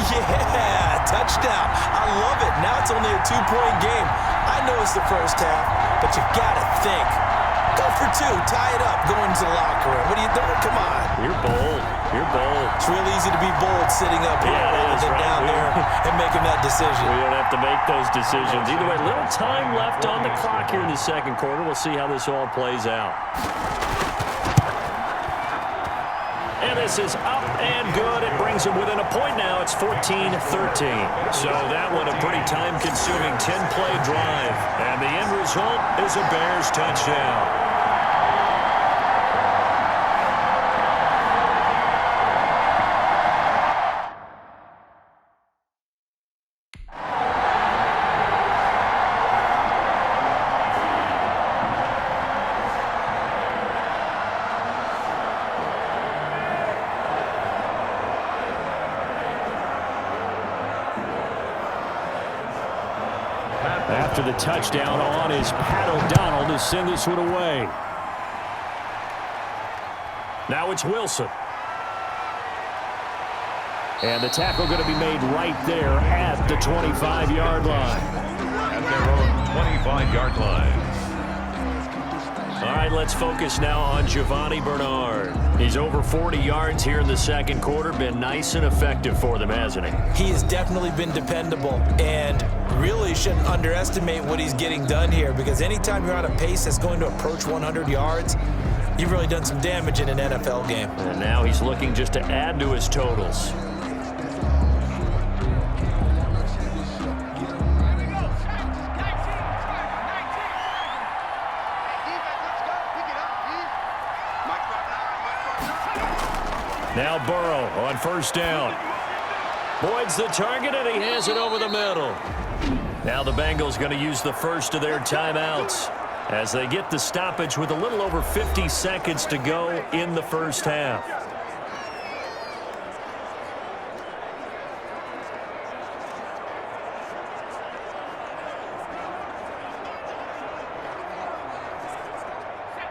Yeah, touchdown. I love it. Now it's only a 2-point game. I know it's the first half, but you got to think. Go for 2, tie it up, go into the locker room. What are you doing? Come on. You're bold. You're bold. It's real easy to be bold sitting up here rather than down there and making that decision. We don't have to make those decisions. Either way, little time left on the clock here in the second quarter. We'll see how this all plays out. And this is up and good. It brings them within a point now. It's 14-13. So that one a pretty time-consuming 10-play drive. And the end result is a Bears touchdown. After the touchdown on is Pat O'Donnell to send this one away. Now it's Wilson. And the tackle going to be made right there at the 25-yard line. At their own 25-yard line. All right, let's focus now on Giovanni Bernard. He's over 40 yards here in the second quarter. Been nice and effective for them, hasn't he? He has definitely been dependable and really shouldn't underestimate what he's getting done here, because anytime you're on a pace that's going to approach 100 yards, you've really done some damage in an NFL game. And now he's looking just to add to his totals. Now Burrow on first down. Boyd's the target, and he has it over the middle. Now the Bengals going to use the first of their timeouts as they get the stoppage with a little over 50 seconds to go in the first half.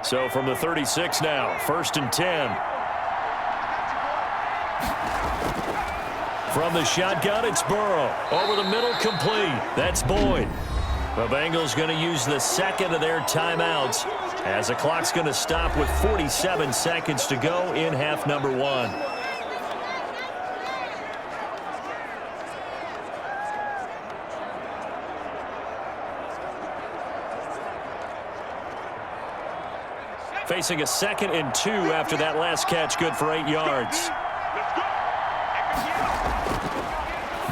So from the 36 now, 1st and 10. From the shotgun, it's Burrow. Over the middle, complete. That's Boyd. The Bengals going to use the second of their timeouts as the clock's going to stop with 47 seconds to go in half number one. Facing a 2nd and 2 after that last catch, good for 8 yards.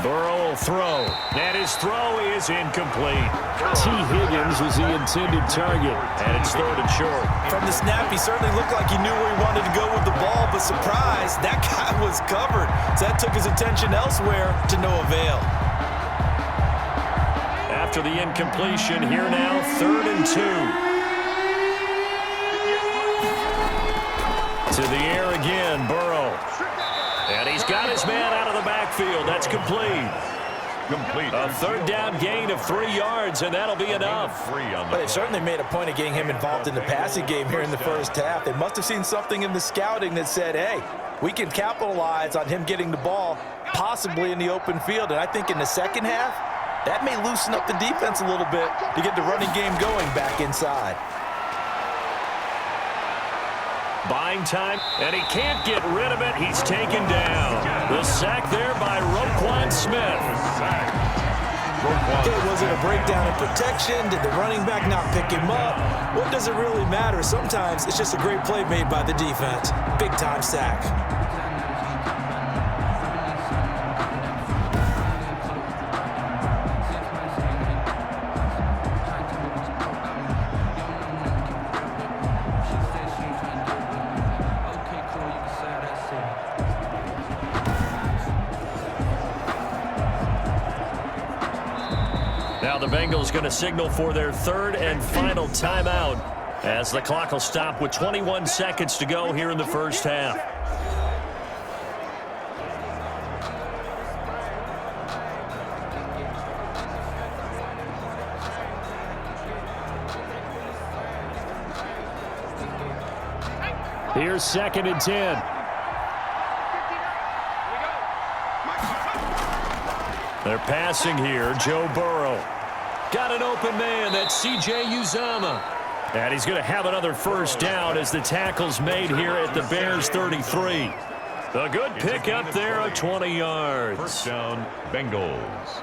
Burrow will throw, and his throw is incomplete. T. Higgins was the intended target, and it's 3rd and short. From the snap, he certainly looked like he knew where he wanted to go with the ball, but surprise, that guy was covered. So that took his attention elsewhere to no avail. After the incompletion, here now, 3rd and 2. To the air again, Burrow. And he's got his man out of the backfield. That's complete. A 3rd down gain of 3 yards, and that'll be enough. But it certainly made a point of getting him involved in the passing game here in the first half. They must have seen something in the scouting that said, hey, we can capitalize on him getting the ball possibly in the open field. And I think in the second half, that may loosen up the defense a little bit to get the running game going back inside. Buying time, and he can't get rid of it. He's taken down. The sack there by Roquan Smith. Okay, was it a breakdown in protection? Did the running back not pick him up? What does it really matter? Sometimes it's just a great play made by the defense. Big-time sack. Now the Bengals going to signal for their 3rd and final timeout as the clock will stop with 21 seconds to go here in the first half. Here's 2nd and 10. They're passing here. Joe Burrow. Got an open man. That's C.J. Uzomah. And he's going to have another first down as the tackle's made here at the Bears 33. A good pick up there of 20 yards. First down, Bengals.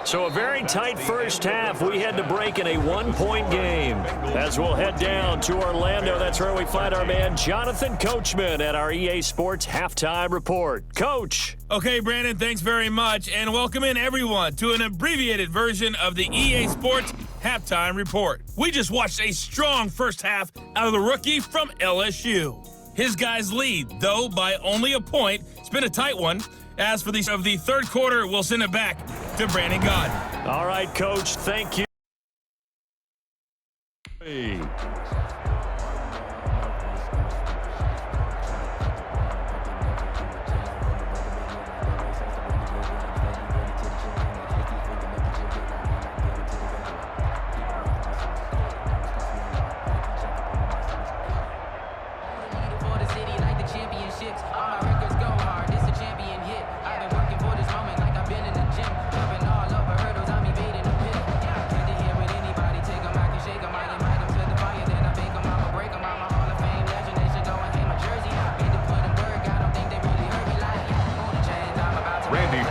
So a very tight first half. We had to break in a one-point game. As we'll head down to Orlando, that's where we find our man Jonathan Coachman at our EA Sports Halftime Report. Coach. Okay, Brandon, thanks very much. And welcome in, everyone, to an abbreviated version of the EA Sports Halftime Report. We just watched a strong first half out of the rookie from LSU. His guys lead, though, by only a point. It's been a tight one. As for the third quarter, we'll send it back to Brandon Gaudin. All right, Coach, thank you.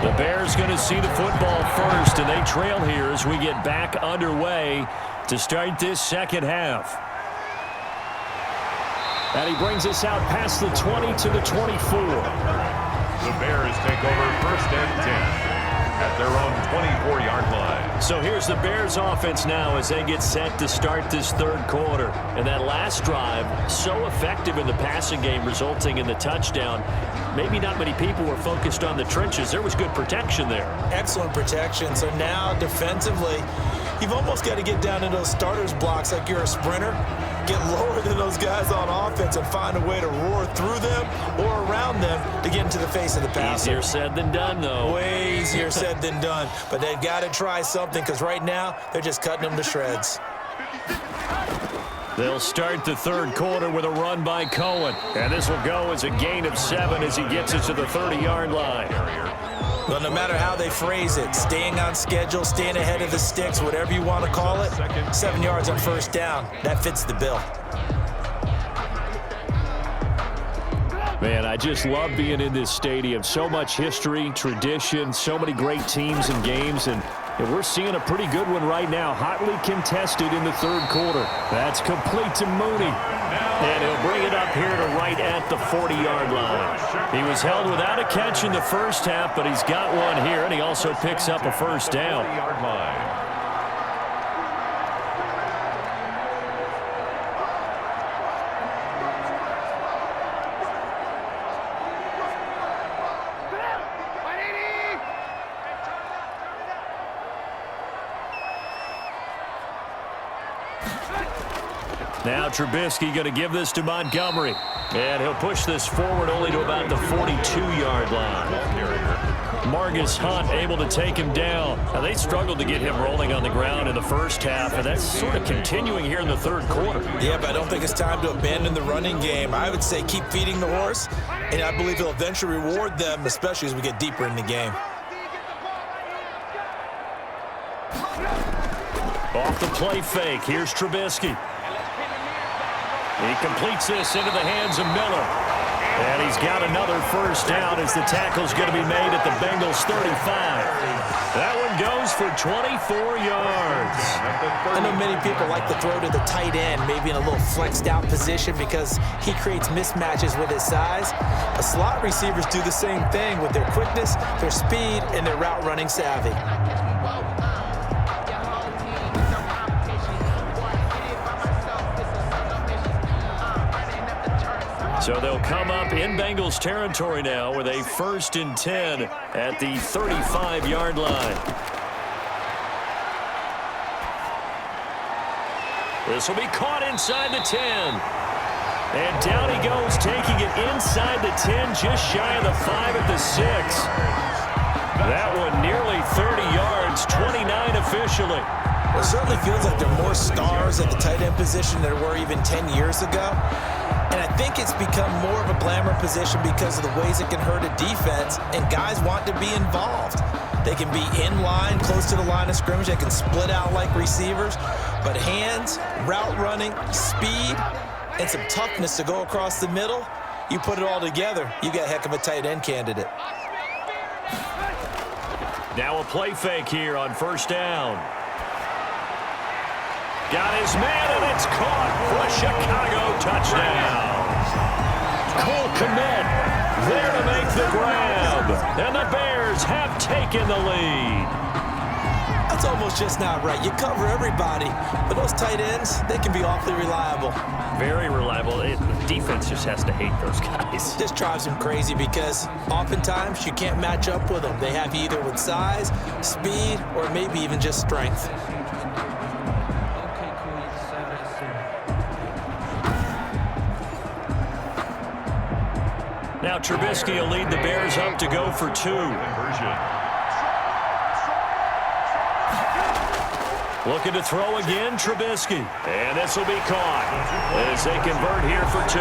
The Bears going to see the football first, and they trail here as we get back underway to start this second half. And he brings us out past the 20 to the 24. The Bears take over first and 10 at their own 24-yard line. So here's the Bears offense now as they get set to start this third quarter. And that last drive, so effective in the passing game, resulting in the touchdown. Maybe not many people were focused on the trenches. There was good protection there. Excellent protection. So now defensively, you've almost got to get down in those starters blocks like you're a sprinter. Get lower than those guys on offense and find a way to roar through them or around them to get into the face of the passer. Easier said than done, though. Way easier said than done. But they've got to try something because right now they're just cutting them to shreds. They'll start the third quarter with a run by Cohen. And this will go as a gain of 7 as he gets it to the 30-yard line. Well, no matter how they phrase it, staying on schedule, staying ahead of the sticks, whatever you want to call it, 7 yards on first down, that fits the bill. Man, I just love being in this stadium. So much history, tradition, so many great teams and games, and we're seeing a pretty good one right now, hotly contested in the third quarter. That's complete to Mooney. And he'll bring it up here to right at the 40-yard line. He was held without a catch in the first half, but he's got one here, and he also picks up a first down. Now Trubisky going to give this to Montgomery. And he'll push this forward only to about the 42-yard line. Margus Hunt able to take him down. Now, they struggled to get him rolling on the ground in the first half, and that's sort of continuing here in the third quarter. Yeah, but I don't think it's time to abandon the running game. I would say keep feeding the horse, and I believe he'll eventually reward them, especially as we get deeper in the game. Off the play fake, here's Trubisky. He completes this into the hands of Miller. And he's got another first down as the tackle's going to be made at the Bengals 35. That one goes for 24 yards. I know many people like to throw to the tight end, maybe in a little flexed out position because he creates mismatches with his size. But slot receivers do the same thing with their quickness, their speed, and their route running savvy. So they'll come up in Bengals territory now with a 1st and 10 at the 35-yard line. This will be caught inside the 10. And down he goes, taking it inside the 10, just shy of the 5 at the 6. That one nearly 30 yards, 29 officially. Well, it certainly feels like there are more stars at the tight end position than there were even 10 years ago. And I think it's become more of a glamour position because of the ways it can hurt a defense, and guys want to be involved. They can be in line, close to the line of scrimmage. They can split out like receivers. But hands, route running, speed, and some toughness to go across the middle, you put it all together, you got a heck of a tight end candidate. Now a play fake here on first down. Got his man, and it's caught for a Chicago touchdown. Cole Kmet there to make the grab. And the Bears have taken the lead. That's almost just not right. You cover everybody, but those tight ends, they can be awfully reliable. Very reliable. The defense just has to hate those guys. This drives them crazy because oftentimes you can't match up with them. They have you either with size, speed, or maybe even just strength. Now Trubisky will lead the Bears up to go for 2. Looking to throw again, Trubisky. And this will be caught as they convert here for 2.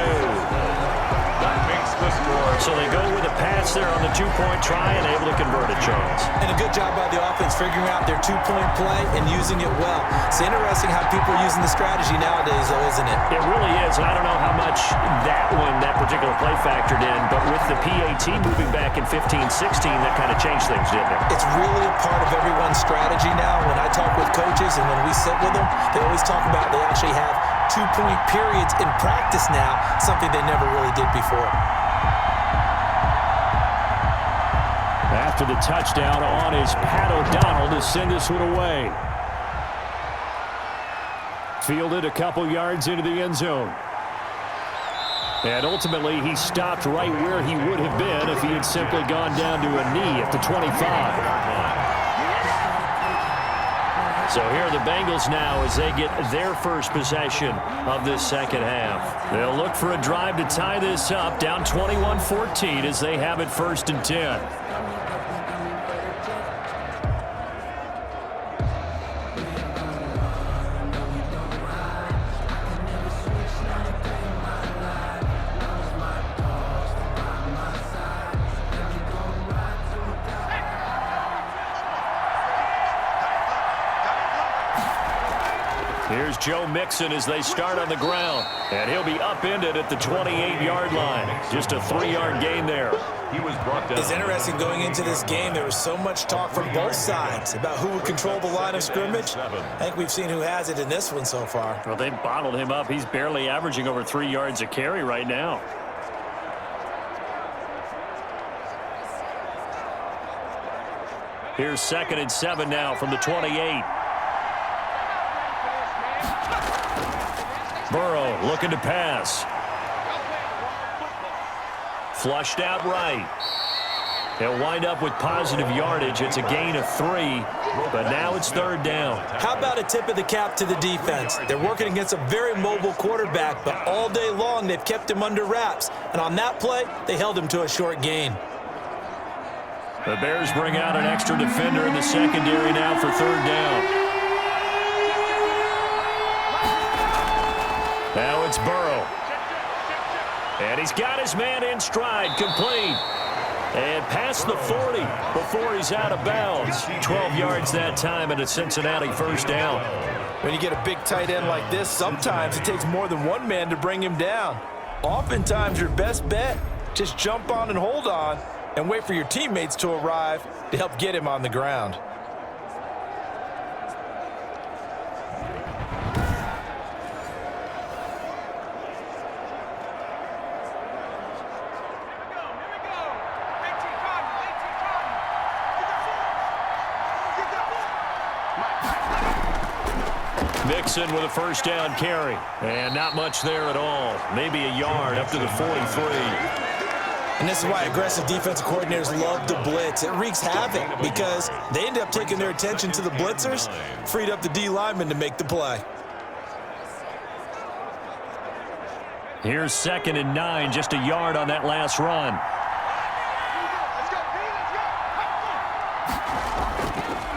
That makes the score. So they go with a pass there on the 2-point try and able to convert it, Charles. And a good job by the offense figuring out their 2-point play and using it well. It's interesting how people are using the strategy nowadays, though, isn't it? It really is, and I don't know how much that particular play factored in, but with the PAT moving back in 15-16, that kind of changed things, didn't it? It's really a part of everyone's strategy now. When I talk with coaches and when we sit with them, they always talk about they actually have 2-point periods in practice now, something they never really did before. After the touchdown on is Pat O'Donnell to send this one away. Fielded a couple yards into the end zone. And ultimately, he stopped right where he would have been if he had simply gone down to a knee at the 25. So here are the Bengals now as they get their first possession of this second half. They'll look for a drive to tie this up, down 21-14 as they have it 1st and 10. Here's Joe Mixon as they start on the ground. And he'll be upended at the 28-yard line. Just a 3-yard gain there. He was brought down. It's interesting going into this game. There was so much talk from both sides about who would control the line of scrimmage. I think we've seen who has it in this one so far. Well, they bottled him up. He's barely averaging over 3 yards a carry right now. Here's 2nd and 7 now from the 28. Burrow looking to pass. Flushed out right. He'll wind up with positive yardage. It's a gain of 3, but now it's 3rd down. How about a tip of the cap to the defense? They're working against a very mobile quarterback, but all day long they've kept him under wraps. And on that play, they held him to a short gain. The Bears bring out an extra defender in the secondary now for 3rd down. Now it's Burrow. And he's got his man in stride, complete. And past the 40 before he's out of bounds. 12 yards that time and a Cincinnati 1st down. When you get a big tight end like this, sometimes it takes more than one man to bring him down. Oftentimes your best bet, just jump on and hold on and wait for your teammates to arrive to help get him on the ground. Mixon with a 1st down carry. And not much there at all. Maybe a yard up to the 43. And this is why aggressive defensive coordinators love to blitz. It wreaks havoc because they end up taking their attention to the blitzers, freed up the D lineman to make the play. Here's 2nd and 9, just a yard on that last run.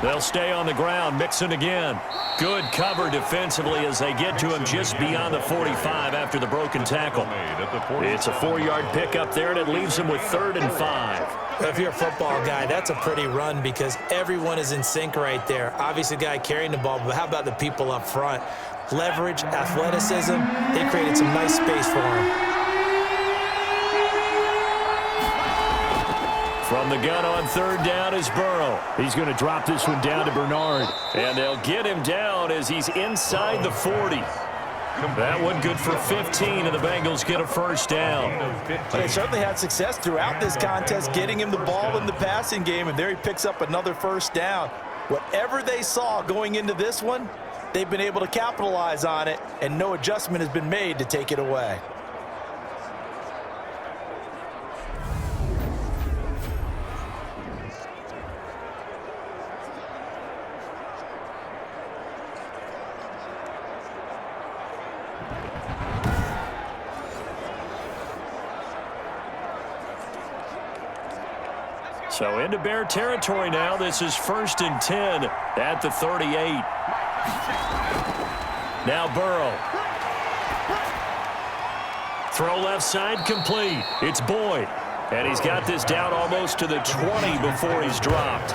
They'll stay on the ground. Mixon again. Good cover defensively as they get to him just beyond the 45 after the broken tackle. It's a 4-yard pickup there, and it leaves him with 3rd and 5. If you're a football guy, that's a pretty run because everyone is in sync right there. Obviously, the guy carrying the ball, but how about the people up front? Leverage, athleticism, they created some nice space for him. From the gun on third down is Burrow. He's going to drop this one down to Bernard. And they'll get him down as he's inside the 40. That one good for 15, and the Bengals get a first down. They certainly had success throughout this contest, getting him the ball in the passing game, and there he picks up another first down. Whatever they saw going into this one, they've been able to capitalize on it, and no adjustment has been made to take it away. So into Bear territory now. This is 1st and 10 at the 38. Now Burrow. Throw left side complete. It's Boyd. And he's got this down almost to the 20 before he's dropped.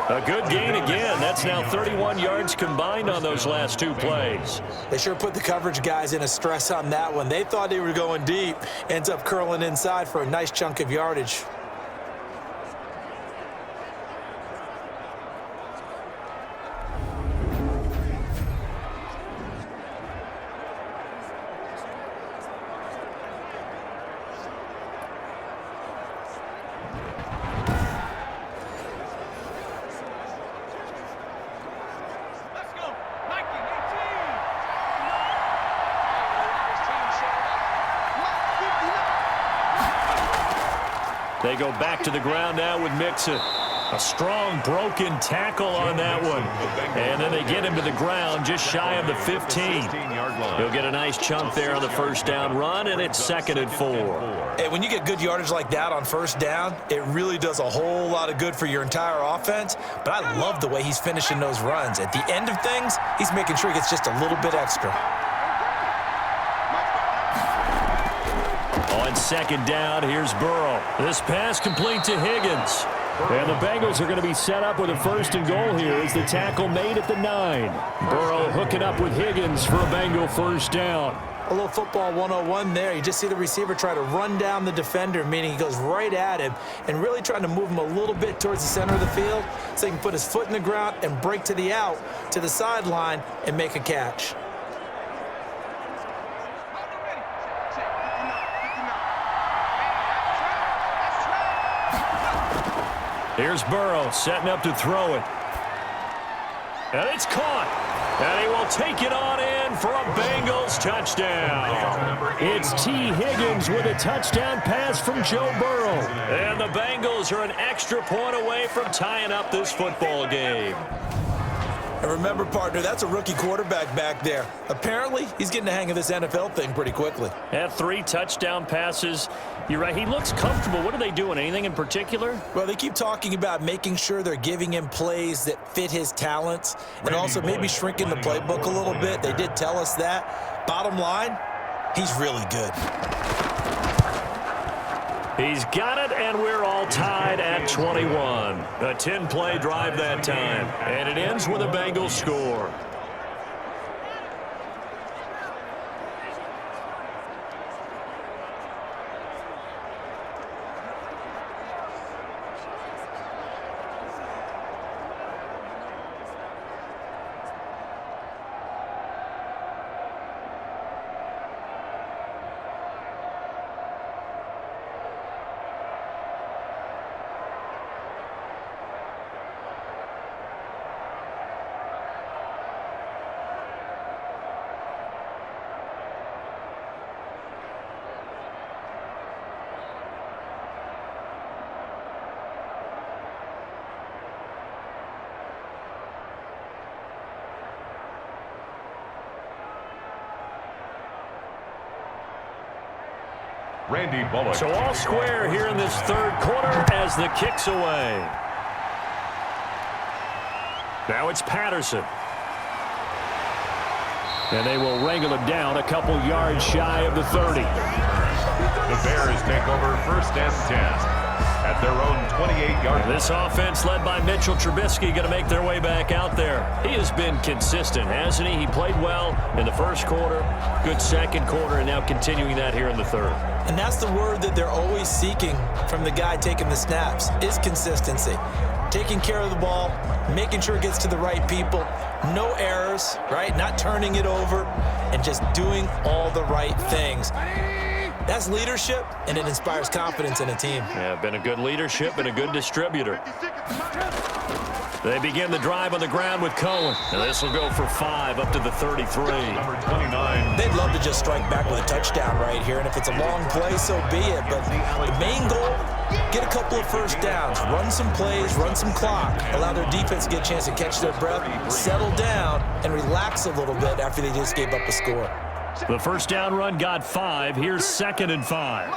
A good gain again. That's now 31 yards combined on those last two plays. They sure put the coverage guys in a stress on that one. They thought they were going deep. Ends up curling inside for a nice chunk of yardage. They go back to the ground now with Mixon. A strong broken tackle on that one. And then they get him to the ground just shy of the 15. He'll get a nice chunk there on the first down run, and it's 2nd and 4. Hey, when you get good yardage like that on first down, it really does a whole lot of good for your entire offense. But I love the way he's finishing those runs. At the end of things, he's making sure he gets just a little bit extra. On 2nd down, here's Burrow. This pass complete to Higgins. And the Bengals are going to be set up with a 1st and goal here as the tackle made at the 9. Burrow hooking up with Higgins for a Bengal first down. A little football 101 there. You just see the receiver try to run down the defender, meaning he goes right at him and really trying to move him a little bit towards the center of the field so he can put his foot in the ground and break to the out, to the sideline, and make a catch. Here's Burrow setting up to throw it. And it's caught. And he will take it on in for a Bengals touchdown. It's T. Higgins with a touchdown pass from Joe Burrow. And the Bengals are an extra point away from tying up this football game. And remember, partner, that's a rookie quarterback back there. Apparently, he's getting the hang of this NFL thing pretty quickly. Had 3 touchdown passes. You're right, he looks comfortable. What are they doing? Anything in particular? Well, they keep talking about making sure they're giving him plays that fit his talents and also maybe shrinking the playbook a little bit. They did tell us that. Bottom line, he's really good. He's got it, and we're all tied at 21. A 10-play drive that time, and it ends with a Bengals score. Randy Bullock. So all square here in this third quarter as the kick's away. Now it's Patterson. And they will wrangle him down a couple yards shy of the 30. The Bears take over 1st and 10 at their own 28-yard line. This offense led by Mitchell Trubisky going to make their way back out there. He has been consistent, hasn't he? He played well in the first quarter, good second quarter, and now continuing that here in the third. And that's the word that they're always seeking from the guy taking the snaps, is consistency. Taking care of the ball, making sure it gets to the right people, no errors, right? Not turning it over, and just doing all the right things. That's leadership, and it inspires confidence in a team. Yeah, been a good leadership and a good distributor. They begin the drive on the ground with Cohen. Now this will go for 5 up to the 33. Number 29. They'd love to just strike back with a touchdown right here, and if it's a long play, so be it. But the main goal, get a couple of first downs, run some plays, run some clock, allow their defense to get a chance to catch their breath, settle down, and relax a little bit after they just gave up a score. The first down run got 5. Here's 2nd and 5.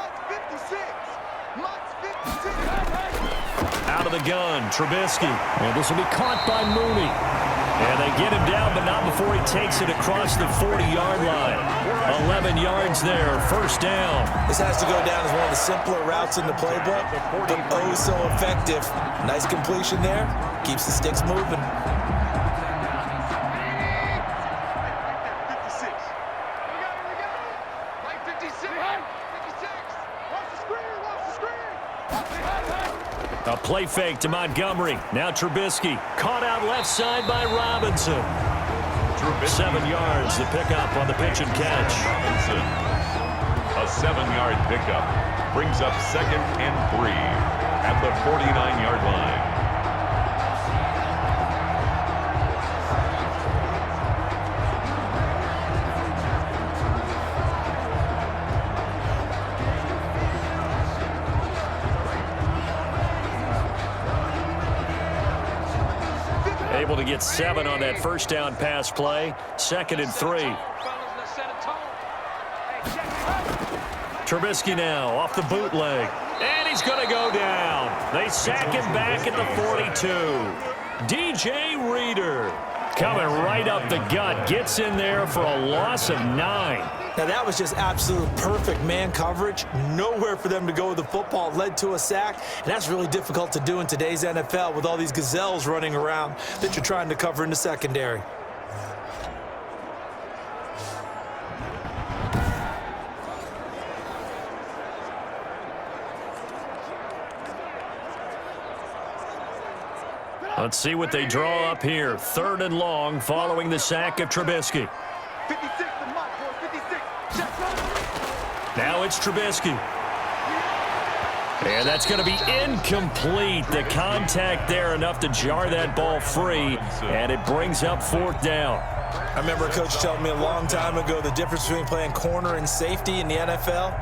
Out of the gun, Trubisky. And this will be caught by Mooney. And they get him down, but not before he takes it across the 40-yard line. 11 yards there, first down. This has to go down as one of the simpler routes in the playbook, but oh so effective. Nice completion there. Keeps the sticks moving. A play fake to Montgomery. Now Trubisky. Caught out left side by Robinson. 7 yards, the pickup on the pitch and catch. Robinson. A 7-yard pickup brings up 2nd and 3 at the 49-yard line. Able to get 7 on that first down pass play. 2nd and 3. Trubisky now off the bootleg. And he's going to go down. They sack him back at the 42. DJ Reader coming right up the gut. Gets in there for a loss of 9. Now that was just absolute perfect man coverage. Nowhere for them to go with the football. Led to a sack, and that's really difficult to do in today's NFL with all these gazelles running around that you're trying to cover in the secondary. Let's see what they draw up here. 3rd and long following the sack of Trubisky. 56 to Mike, boy, 56. Now it's Trubisky. And that's going to be incomplete. The contact there enough to jar that ball free, and it brings up 4th down. I remember a coach telling me a long time ago the difference between playing corner and safety in the NFL.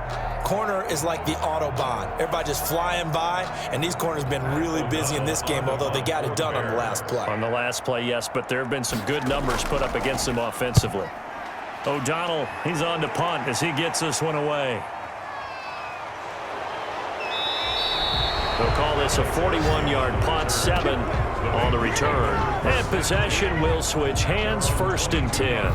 Corner is like the Autobahn. Everybody just flying by, and these corners have been really busy in this game, although they got it done on the last play. On the last play, yes, but there have been some good numbers put up against them offensively. O'Donnell, he's on to punt as he gets this one away. They'll call this a 41-yard punt, 7 on the return. And possession will switch hands, 1st and 10.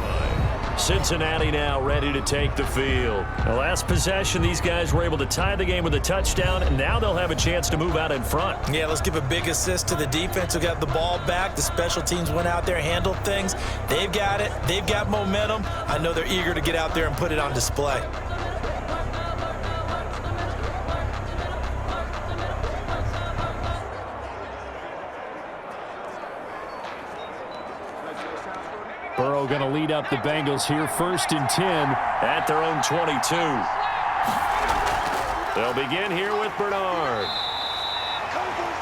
Cincinnati now ready to take the field. The last possession, these guys were able to tie the game with a touchdown, and now they'll have a chance to move out in front. Yeah, let's give a big assist to the defense who got the ball back. The special teams went out there, handled things. They've got it. They've got momentum. I know they're eager to get out there and put it on display. Burrow going to lead up the Bengals here, 1st and 10 at their own 22. They'll begin here with Bernard.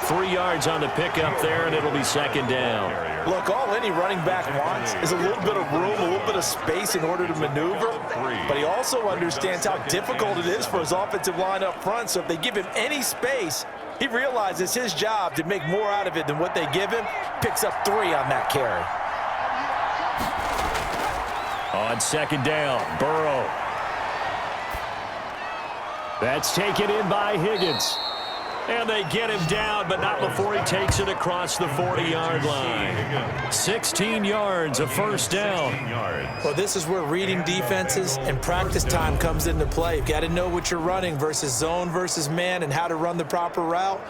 3 yards on the pickup there, and it'll be 2nd down. Look, all any running back wants is a little bit of room, a little bit of space in order to maneuver. But he also understands how difficult it is for his offensive line up front. So if they give him any space, he realizes his job to make more out of it than what they give him. Picks up 3 on that carry. On 2nd down, Burrow. That's taken in by Higgins. And they get him down, but not before he takes it across the 40-yard line. 16 yards, a first down. Well, this is where reading defenses and practice time comes into play. You've got to know what you're running versus zone versus man and how to run the proper route.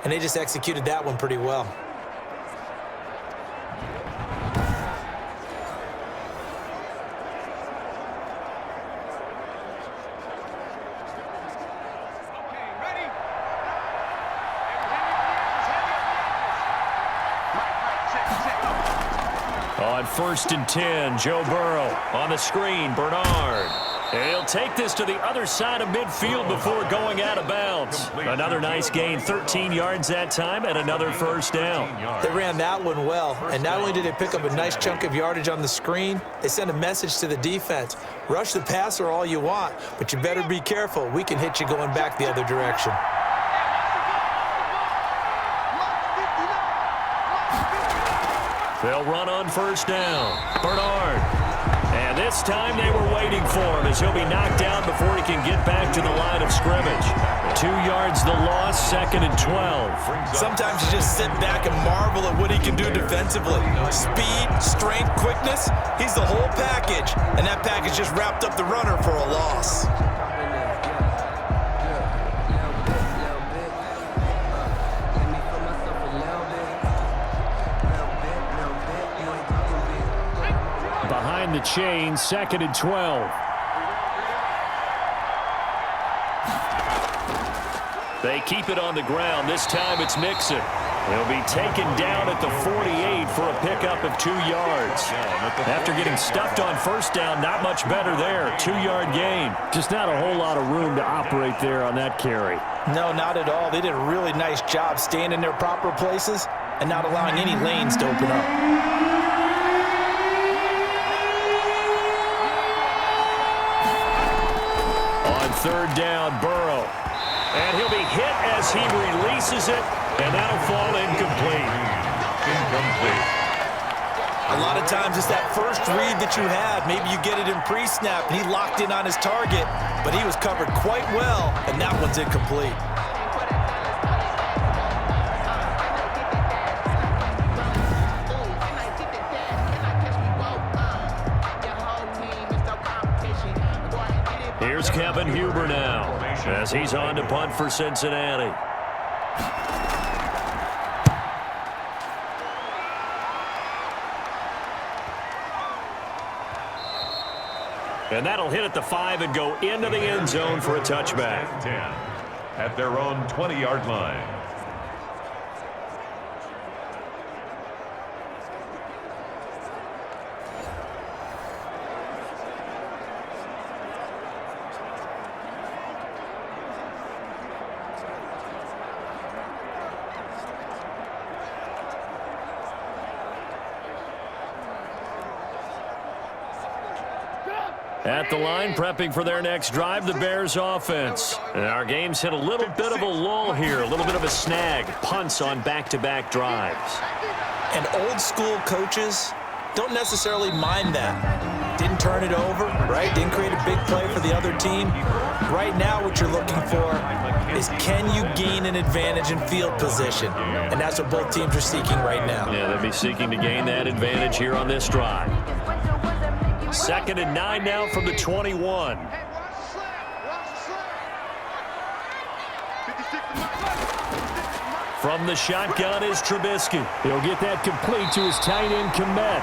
And they just executed that one pretty well. On 1st and 10, Joe Burrow on the screen, Bernard. And he'll take this to the other side of midfield before going out of bounds. Another nice gain, 13 yards that time, and another first down. They ran that one well, and not only did they pick up a nice chunk of yardage on the screen, they sent a message to the defense. Rush the passer all you want, but you better be careful. We can hit you going back the other direction. They'll run on first down. Bernard. And this time they were waiting for him as he'll be knocked down before he can get back to the line of scrimmage. 2 yards the loss, 2nd and 12. Sometimes you just sit back and marvel at what he can do defensively. Speed, strength, quickness, he's the whole package. And that package just wrapped up the runner for a loss. Behind the chain, 2nd and 12. They keep it on the ground. This time it's Mixon. He'll be taken down at the 48 for a pickup of 2 yards. After getting stuffed on first down, not much better there. 2-yard gain. Just not a whole lot of room to operate there on that carry. No, not at all. They did a really nice job staying in their proper places and not allowing any lanes to open up. On 3rd down, Burrow. And he'll be hit as he releases it, and that'll fall incomplete. A lot of times it's that first read that you have. Maybe you get it in pre-snap, and he locked in on his target, but he was covered quite well, and that one's incomplete. Here's Kevin Huber now as he's on to punt for Cincinnati. And that'll hit at the 5 and go into the end zone for a touchback. 10 at their own 20-yard line. At the line, prepping for their next drive, the Bears offense. And our game's hit a little bit of a lull here, a little bit of a snag. Punts on back-to-back drives. And old school coaches don't necessarily mind that. Didn't turn it over, right? Didn't create a big play for the other team. Right now what you're looking for is can you gain an advantage in field position? And that's what both teams are seeking right now. Yeah, they'll be seeking to gain that advantage here on this drive. 2nd and 9 now from the 21. From the shotgun is Trubisky. He'll get that complete to his tight end, Komet.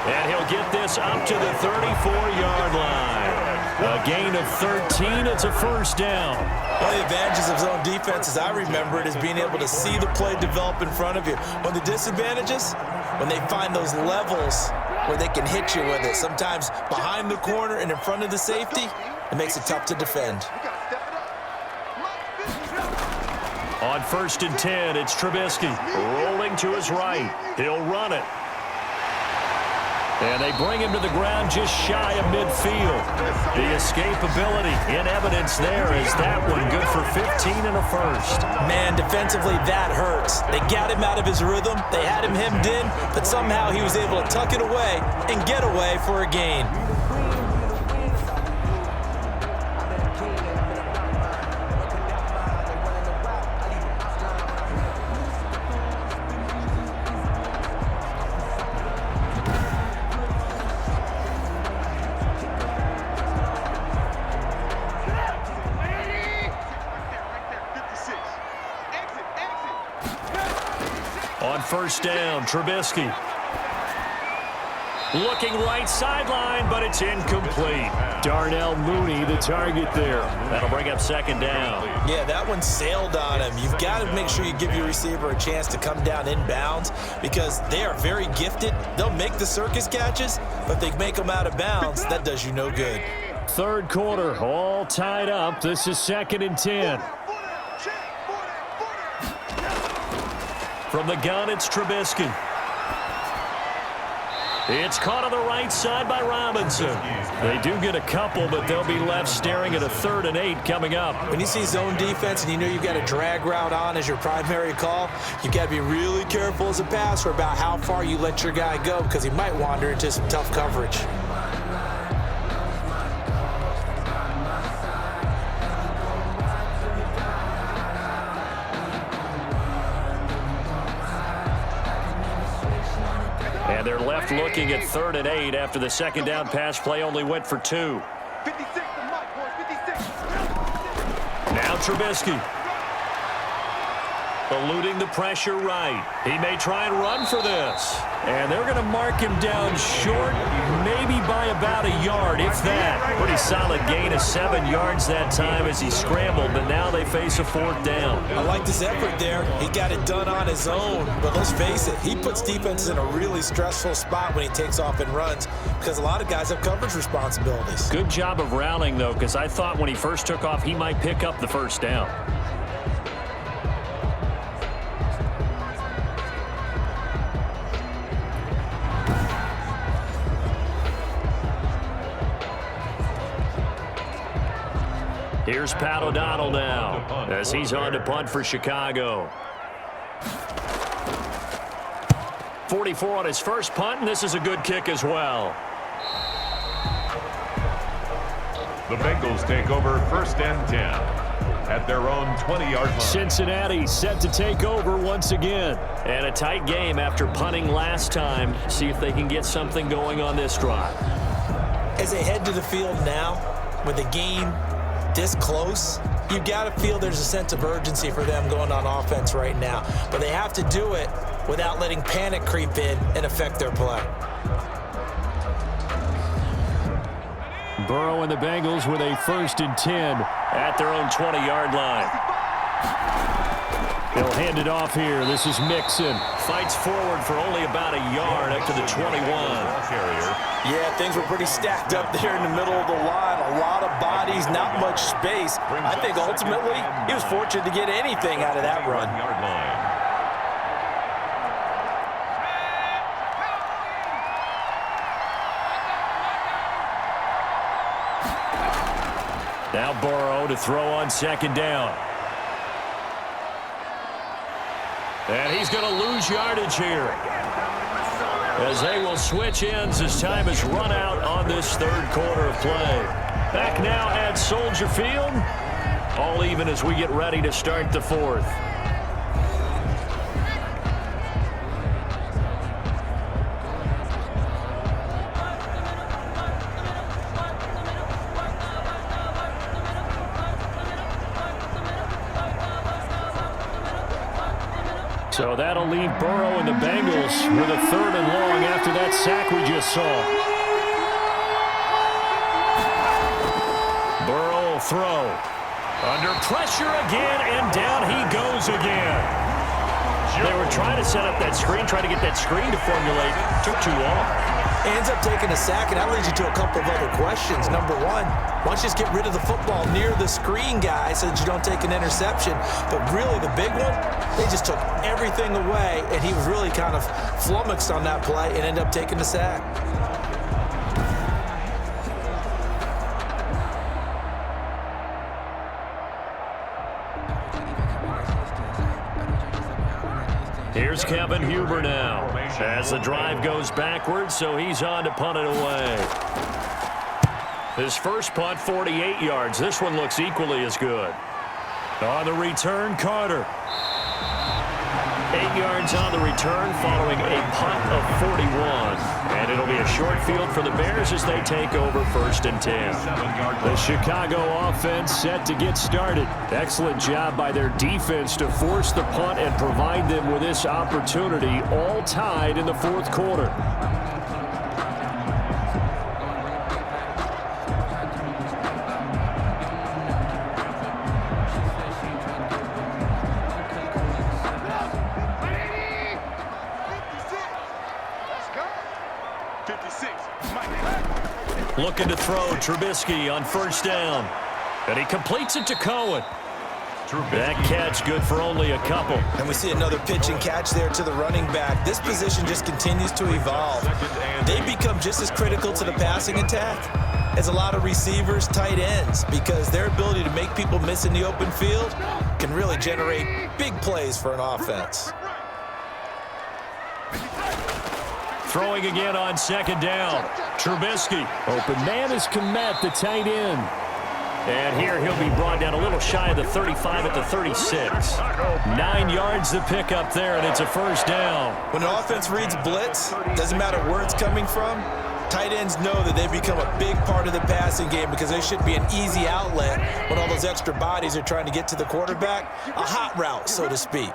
And he'll get this up to the 34-yard line. A gain of 13. It's a first down. One of the advantages of zone defense, as I remember it, is being able to see the play develop in front of you. One of the disadvantages, when they find those levels where they can hit you with it. Sometimes behind the corner and in front of the safety, it makes it tough to defend. On 1st and 10, it's Trubisky rolling to his right. He'll run it. And they bring him to the ground just shy of midfield. The escapability in evidence there is that one good for 15 and a first. Man, defensively, that hurts. They got him out of his rhythm. They had him hemmed in, but somehow he was able to tuck it away and get away for a gain. first down. Trubisky. Looking right sideline, but it's incomplete. Darnell Mooney, the target there. That'll bring up second down. Yeah, that one sailed on him. You've got to make sure you give your receiver a chance to come down inbounds because they are very gifted. They'll make the circus catches, but if they make them out of bounds, that does you no good. Third quarter, all tied up. This is 2nd and 10. From the gun, it's Trubisky. It's caught on the right side by Robinson. They do get a couple, but they'll be left staring at a 3rd and 8 coming up. When you see zone defense and you know you've got a drag route on as your primary call, you've got to be really careful as a passer about how far you let your guy go because he might wander into some tough coverage. And they're left looking at 3rd and 8 after the second down pass play only went for 2. 56 to Mike, boys, 56. Now Trubisky. Eluding the pressure right. He may try and run for this. And they're going to mark him down short, maybe by about a yard, if that. Pretty solid gain of 7 yards that time as he scrambled, but now they face a 4th down. I like his effort there. He got it done on his own, but let's face it, he puts defenses in a really stressful spot when he takes off and runs because a lot of guys have coverage responsibilities. Good job of rallying, though, because I thought when he first took off, he might pick up the first down. Here's Pat O'Donnell now as he's on to punt for Chicago. 44 on his first punt, and this is a good kick as well. The Bengals take over 1st and 10 at their own 20-yard line. Cincinnati set to take over once again. And a tight game after punting last time. See if they can get something going on this drive. As they head to the field now, with the game this close, you've got to feel there's a sense of urgency for them going on offense right now. But they have to do it without letting panic creep in and affect their play. Burrow and the Bengals with a 1st and 10 at their own 20-yard line. They'll hand it off here. This is Mixon. Fights forward for only about a yard up to the 21. Yeah, things were pretty stacked up there in the middle of the line. A lot of bodies, not much space. I think ultimately he was fortunate to get anything out of that run. Now Burrow to throw on 2nd down. And he's going to lose yardage here as they will switch ends as time has run out on this 3rd quarter of play. Back now at Soldier Field. All even as we get ready to start the 4th. So that'll leave Burrow and the Bengals with a 3rd and long after that sack we just saw. Burrow will throw. Under pressure again, and down he goes again. They were trying to set up that screen, trying to get that screen to formulate. Took too long. Ends up taking a sack, and that leads you to a couple of other questions. Number one, why don't you just get rid of the football near the screen guy so that you don't take an interception? But really, the big one, they just took everything away, and he was really kind of flummoxed on that play and ended up taking the sack. Here's Kevin Huber now as the drive goes backwards, so he's on to punt it away. His first punt, 48 yards. This one looks equally as good. On the return, Carter. 8 yards on the return following a punt of 41. And it'll be a short field for the Bears as they take over 1st and 10. The Chicago offense set to get started. Excellent job by their defense to force the punt and provide them with this opportunity, all tied in the 4th quarter. Looking to throw, Trubisky on 1st down. And he completes it to Cohen. That catch good for only a couple. And we see another pitch and catch there to the running back. This position just continues to evolve. They become just as critical to the passing attack as a lot of receivers, tight ends, because their ability to make people miss in the open field can really generate big plays for an offense. Throwing again on 2nd down. Trubisky. Open man is Kmet, the tight end. And here he'll be brought down a little shy of the 35 at the 36. 9 yards to pick up there, and it's a 1st down. When an offense reads blitz, doesn't matter where it's coming from, tight ends know that they become a big part of the passing game because they should be an easy outlet when all those extra bodies are trying to get to the quarterback. A hot route, so to speak.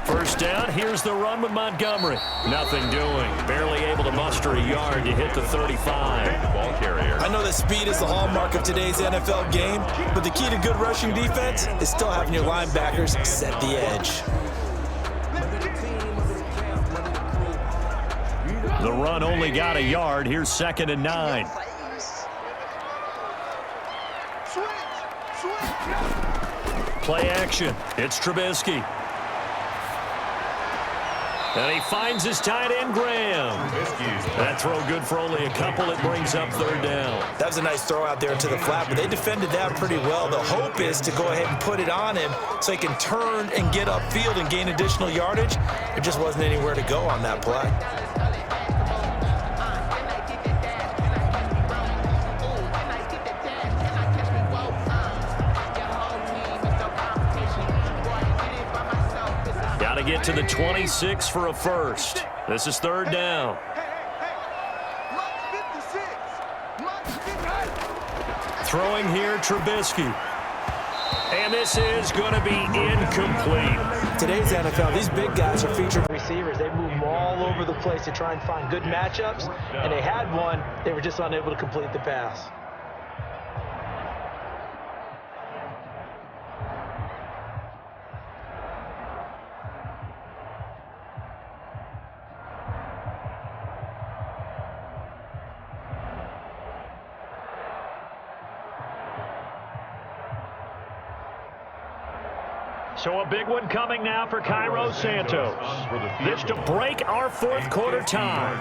1st down, here's the run with Montgomery. Nothing doing. Barely able to muster a yard to hit the 35. Ball carrier. I know that speed is the hallmark of today's NFL game, but the key to good rushing defense is still having your linebackers set the edge. The run only got a yard. Here's 2nd and 9. Play action. It's Trubisky. And he finds his tight end, Graham. That throw good for only a couple. It brings up 3rd down. That was a nice throw out there to the flat, but they defended that pretty well. The hope is to go ahead and put it on him so he can turn and get upfield and gain additional yardage. There just wasn't anywhere to go on that play. To get to the 26 for a 1st. This is 3rd down. Throwing here, Trubisky. And this is going to be incomplete. Today's NFL, these big guys are featured receivers. They move them all over the place to try and find good matchups. And they had one. They were just unable to complete the pass. So a big one coming now for Cairo Santos. This to break our 4th quarter tie.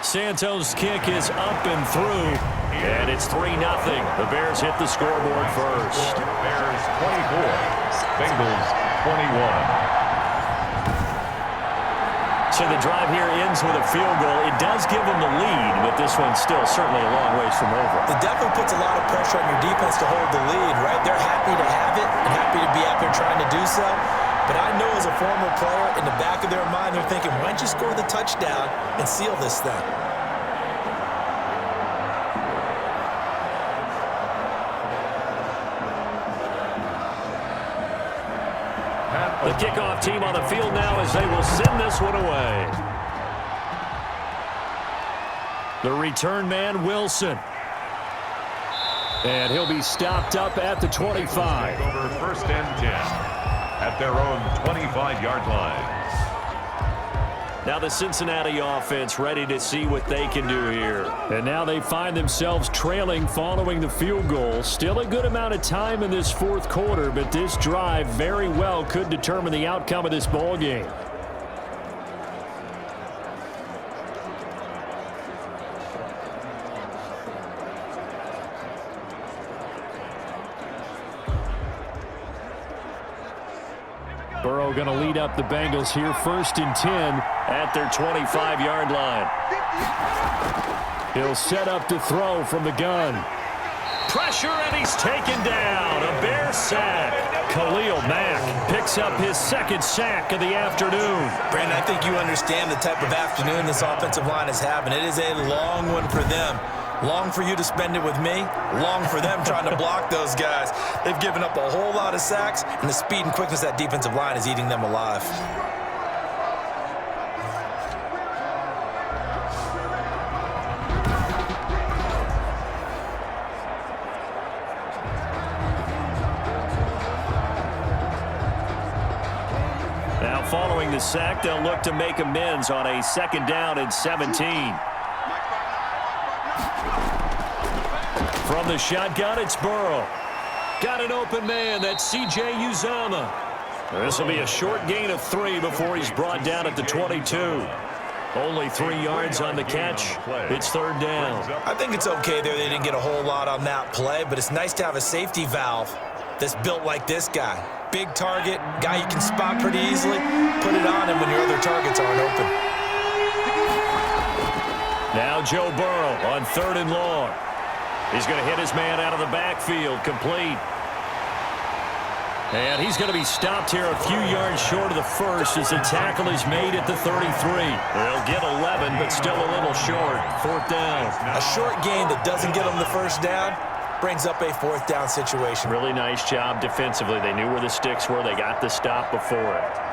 Santos' kick is up and through, and it's 3-0. The Bears hit the scoreboard first. Bears 24, Bengals 21. So the drive here ends with a field goal. It does give them the lead, but this one's still certainly a long ways from over. It definitely puts a lot of pressure on your defense to hold the lead, right? They're happy to have it and happy to be out there trying to do so. But I know as a former player, in the back of their mind, they're thinking, why don't you score the touchdown and seal this thing? The kickoff team on the field now as they will send this one away. The return man, Wilson. And he'll be stopped up at the 25. Over 1st and 10 at their own 25-yard line. Now the Cincinnati offense ready to see what they can do here. And now they find themselves trailing following the field goal. Still a good amount of time in this 4th quarter, but this drive very well could determine the outcome of this ball game. Burrow going to lead up the Bengals here, 1st and 10 at their 25-yard line. He'll set up to throw from the gun. Pressure, and he's taken down. A Bear sack. Khalil Mack picks up his second sack of the afternoon. Brandon, I think you understand the type of afternoon this offensive line is having. It is a long one for them. Long for you to spend it with me. Long for them trying to block those guys. They've given up a whole lot of sacks, and the speed and quickness of that defensive line is eating them alive. Now following the sack, they'll look to make amends on a 2nd down and 17. From the shotgun, it's Burrow. Got an open man. That's C.J. Uzomah. This will be a short gain of 3 before he's brought down at the 22. Only 3 yards on the catch. It's 3rd down. I think it's okay there. They didn't get a whole lot on that play, but it's nice to have a safety valve that's built like this guy. Big target, guy you can spot pretty easily. Put it on him when your other targets aren't open. Now Joe Burrow on 3rd and long. He's going to hit his man out of the backfield, complete. And he's going to be stopped here a few yards short of the first as the tackle is made at the 33. They'll get 11, but still a little short. 4th down. A short gain that doesn't get them the first down brings up a 4th down situation. Really nice job defensively. They knew where the sticks were. They got the stop before it.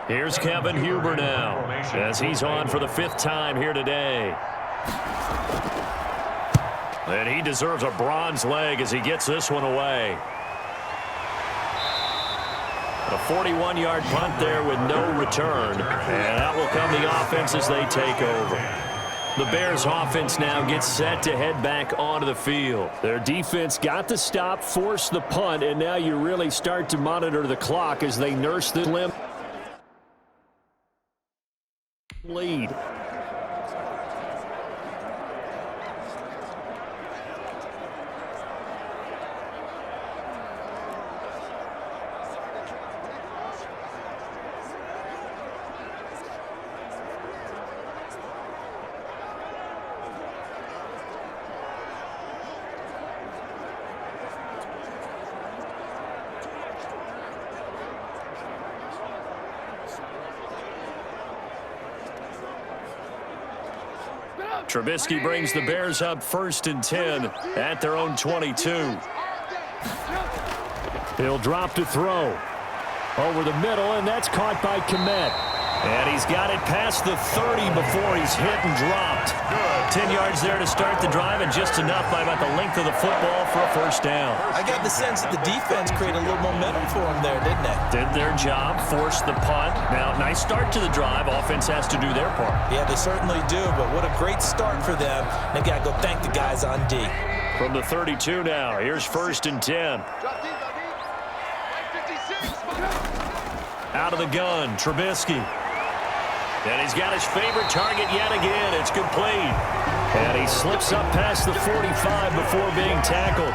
Here's Kevin Huber now, as he's on for the 5th time here today. And he deserves a bronze leg as he gets this one away. A 41-yard punt there with no return. And out will come the offense as they take over. The Bears offense now gets set to head back onto the field. Their defense got the stop, forced the punt, and now you really start to monitor the clock as they nurse the limp lead. Trubisky brings the Bears up 1st and 10 at their own 22. He'll drop to throw. Over the middle, and that's caught by Kmet. And he's got it past the 30 before he's hit and dropped. 10 yards there to start the drive, and just enough by about the length of the football for a 1st down. I got the sense that the defense created a little momentum for them there, didn't they? Did their job, forced the punt. Now, nice start to the drive. Offense has to do their part. Yeah, they certainly do, but what a great start for them. They've got to go thank the guys on D. From the 32 now, here's 1st and 10. Out of the gun, Trubisky. And he's got his favorite target yet again. It's complete. And he slips up past the 45 before being tackled.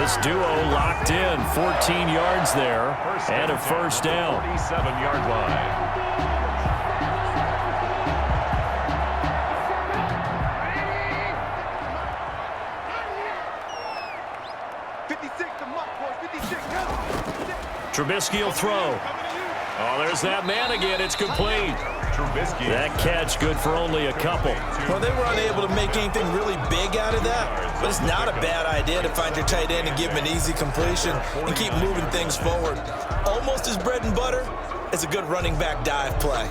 This duo locked in, 14 yards there, and a 1st down. 47-yard line. Trubisky will throw. Oh, there's that man again. It's complete. Trubisky. That catch good for only a couple. Well, they were unable to make anything really big out of that, but it's not a bad idea to find your tight end and give him an easy completion and keep moving things forward. Almost as bread and butter as a good running back dive play.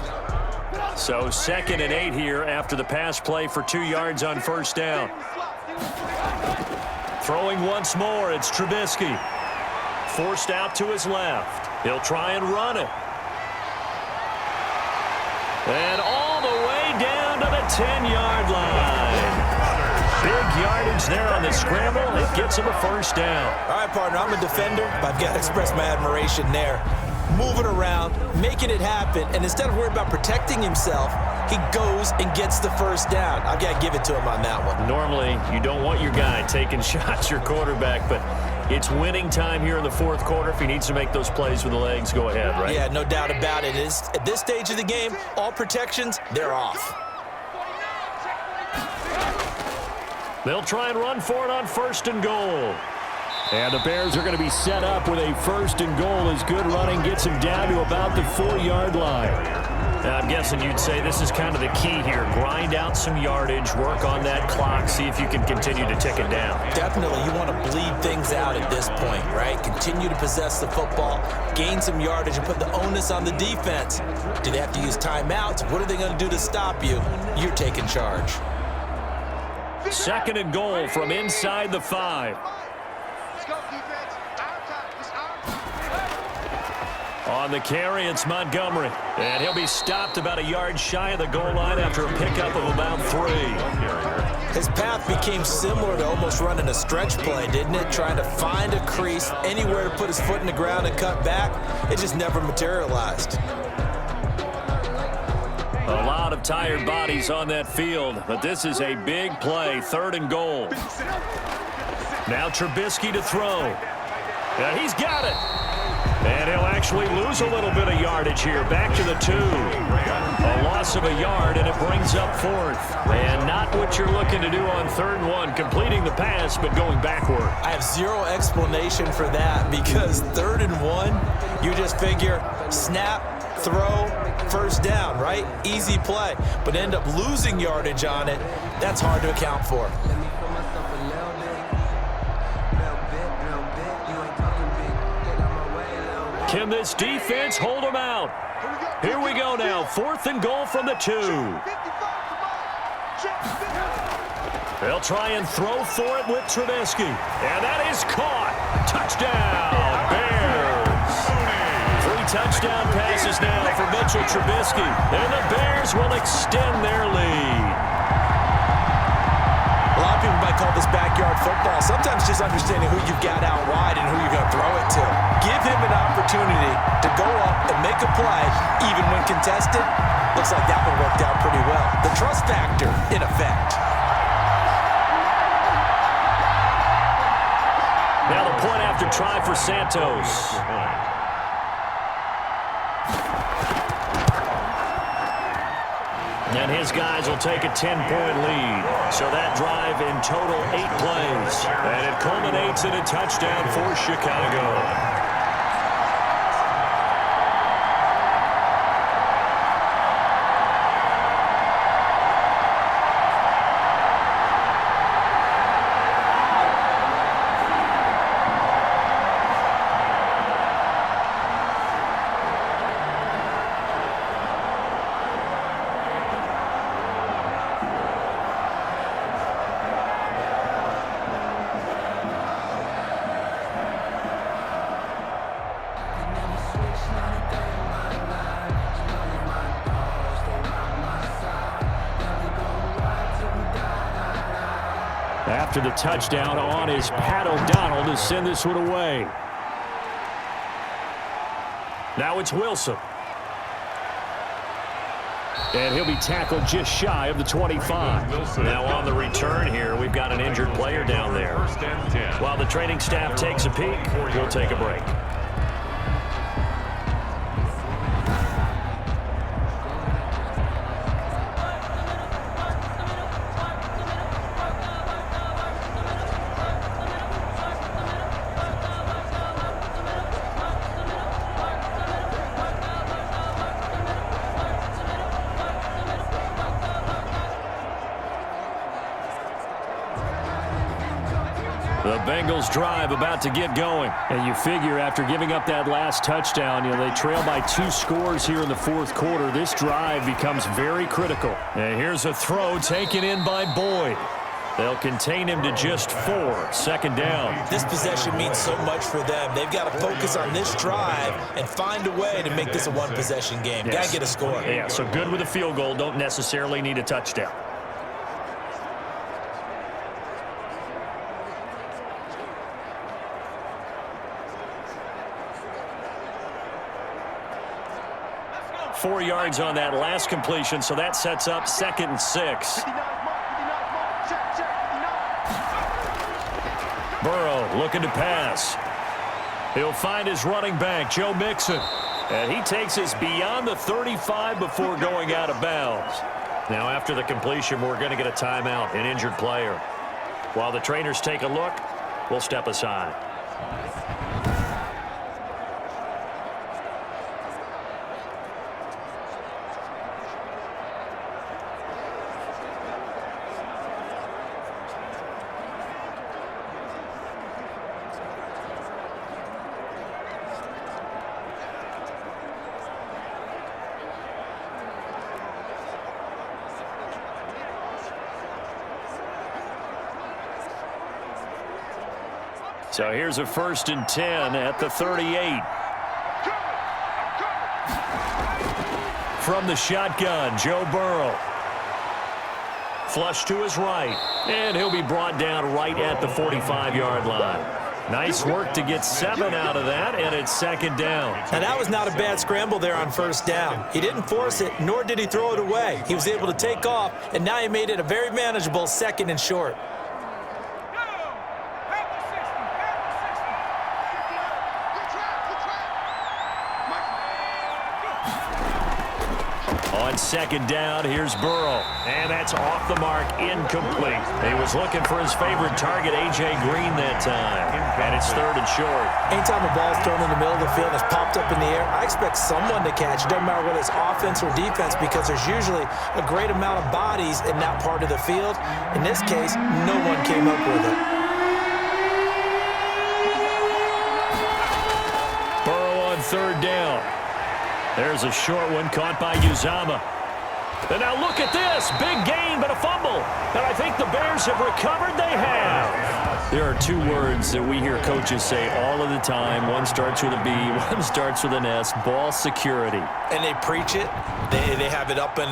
So 2nd and 8 here after the pass play for 2 yards on 1st down. Throwing once more, it's Trubisky. Forced out to his left. He'll try and run it. And all the way down to the 10-yard line. Big yardage there on the scramble. It gets him a 1st down. All right, partner, I'm a defender, but I've got to express my admiration there. moving around, making it happen, and instead of worrying about protecting himself, he goes and gets the first down. I've got to give it to him on that one. Normally, you don't want your guy taking shots, your quarterback, but it's winning time here in the fourth quarter. If he needs to make those plays with the legs, go ahead, right? Yeah, no doubt about it. At this stage of the game, all protections, they're off. They'll try and run for it on 1st and goal. And the Bears are going to be set up with a 1st and goal as good running gets him down to about the 4-yard line. Now, I'm guessing you'd say this is kind of the key here. Grind out some yardage, work on that clock, see if you can continue to tick it down. Definitely, you want to bleed things out at this point, right? Continue to possess the football, gain some yardage, and put the onus on the defense. Do they have to use timeouts? What are they going to do to stop you? You're taking charge. 2nd and goal from inside the 5. Let's go, defense. Our time. It's our time. On the carry, it's Montgomery. And he'll be stopped about a yard shy of the goal line after a pickup of about 3. His path became similar to almost running a stretch play, didn't it? Trying to find a crease, anywhere to put his foot in the ground and cut back. It just never materialized. A lot of tired bodies on that field, but this is a big play. 3rd and goal. Now Trubisky to throw. And he's got it. And he'll actually lose a little bit of yardage here. Back to the 2. A loss of a yard, and it brings up 4th. And not what you're looking to do on 3rd and 1, completing the pass, but going backward. I have zero explanation for that because 3rd and 1, you just figure snap, throw, 1st down, right? Easy play. But end up losing yardage on it. That's hard to account for. Can this defense hold them out? Here we go now. 4th and goal from the 2. They'll try and throw for it with Trubisky. And that is caught. Touchdown, Bears. 3 touchdown passes now for Mitchell Trubisky. And the Bears will extend their lead. A lot of people might call this backyard football. Sometimes just understanding who you've got out wide and who you're going to throw it to. Give him an opportunity to go up and make a play, even when contested. Looks like that one worked out pretty well. The trust factor in effect. Now the point after try for Santos. And his guys will take a 10-point lead. So that drive in total 8 plays. And it culminates in a touchdown for Chicago. After the touchdown on is Pat O'Donnell to send this one away. Now it's Wilson. And he'll be tackled just shy of the 25. Now on the return here, we've got an injured player down there. While the training staff takes a peek, we'll take a break. The Bengals drive about to get going. And you figure after giving up that last touchdown, they trail by 2 scores here in the fourth quarter. This drive becomes very critical. And here's a throw taken in by Boyd. They'll contain him to just 4. 2nd down. This possession means so much for them. They've got to focus on this drive and find a way to make this a one-possession game. Got to get a score. Yeah, so good with a field goal. Don't necessarily need a touchdown. 4 yards on that last completion, so that sets up 2nd and 6. Burrow looking to pass. He'll find his running back, Joe Mixon. And he takes us beyond the 35 before going out of bounds. Now, after the completion, we're going to get a timeout, an injured player. While the trainers take a look, we'll step aside. So here's a 1st and 10 at the 38. From the shotgun, Joe Burrow. Flush to his right. And he'll be brought down right at the 45-yard line. Nice work to get 7 out of that, and it's 2nd down. And that was not a bad scramble there on 1st down. He didn't force it, nor did he throw it away. He was able to take off, and now he made it a very manageable 2nd and short. On 2nd down, here's Burrow. And that's off the mark, incomplete. He was looking for his favorite target, A.J. Green, that time. And it's 3rd and short. Anytime a ball's thrown in the middle of the field and it's popped up in the air, I expect someone to catch. It doesn't matter whether it's offense or defense, because there's usually a great amount of bodies in that part of the field. In this case, no one came up with it. Burrow on 3rd down. There's a short one caught by Uzama. And now look at this. Big gain, but a fumble. And I think the Bears have recovered. They have. There are 2 words that we hear coaches say all of the time. One starts with a B, one starts with an S. Ball security. And they preach it. They have it up in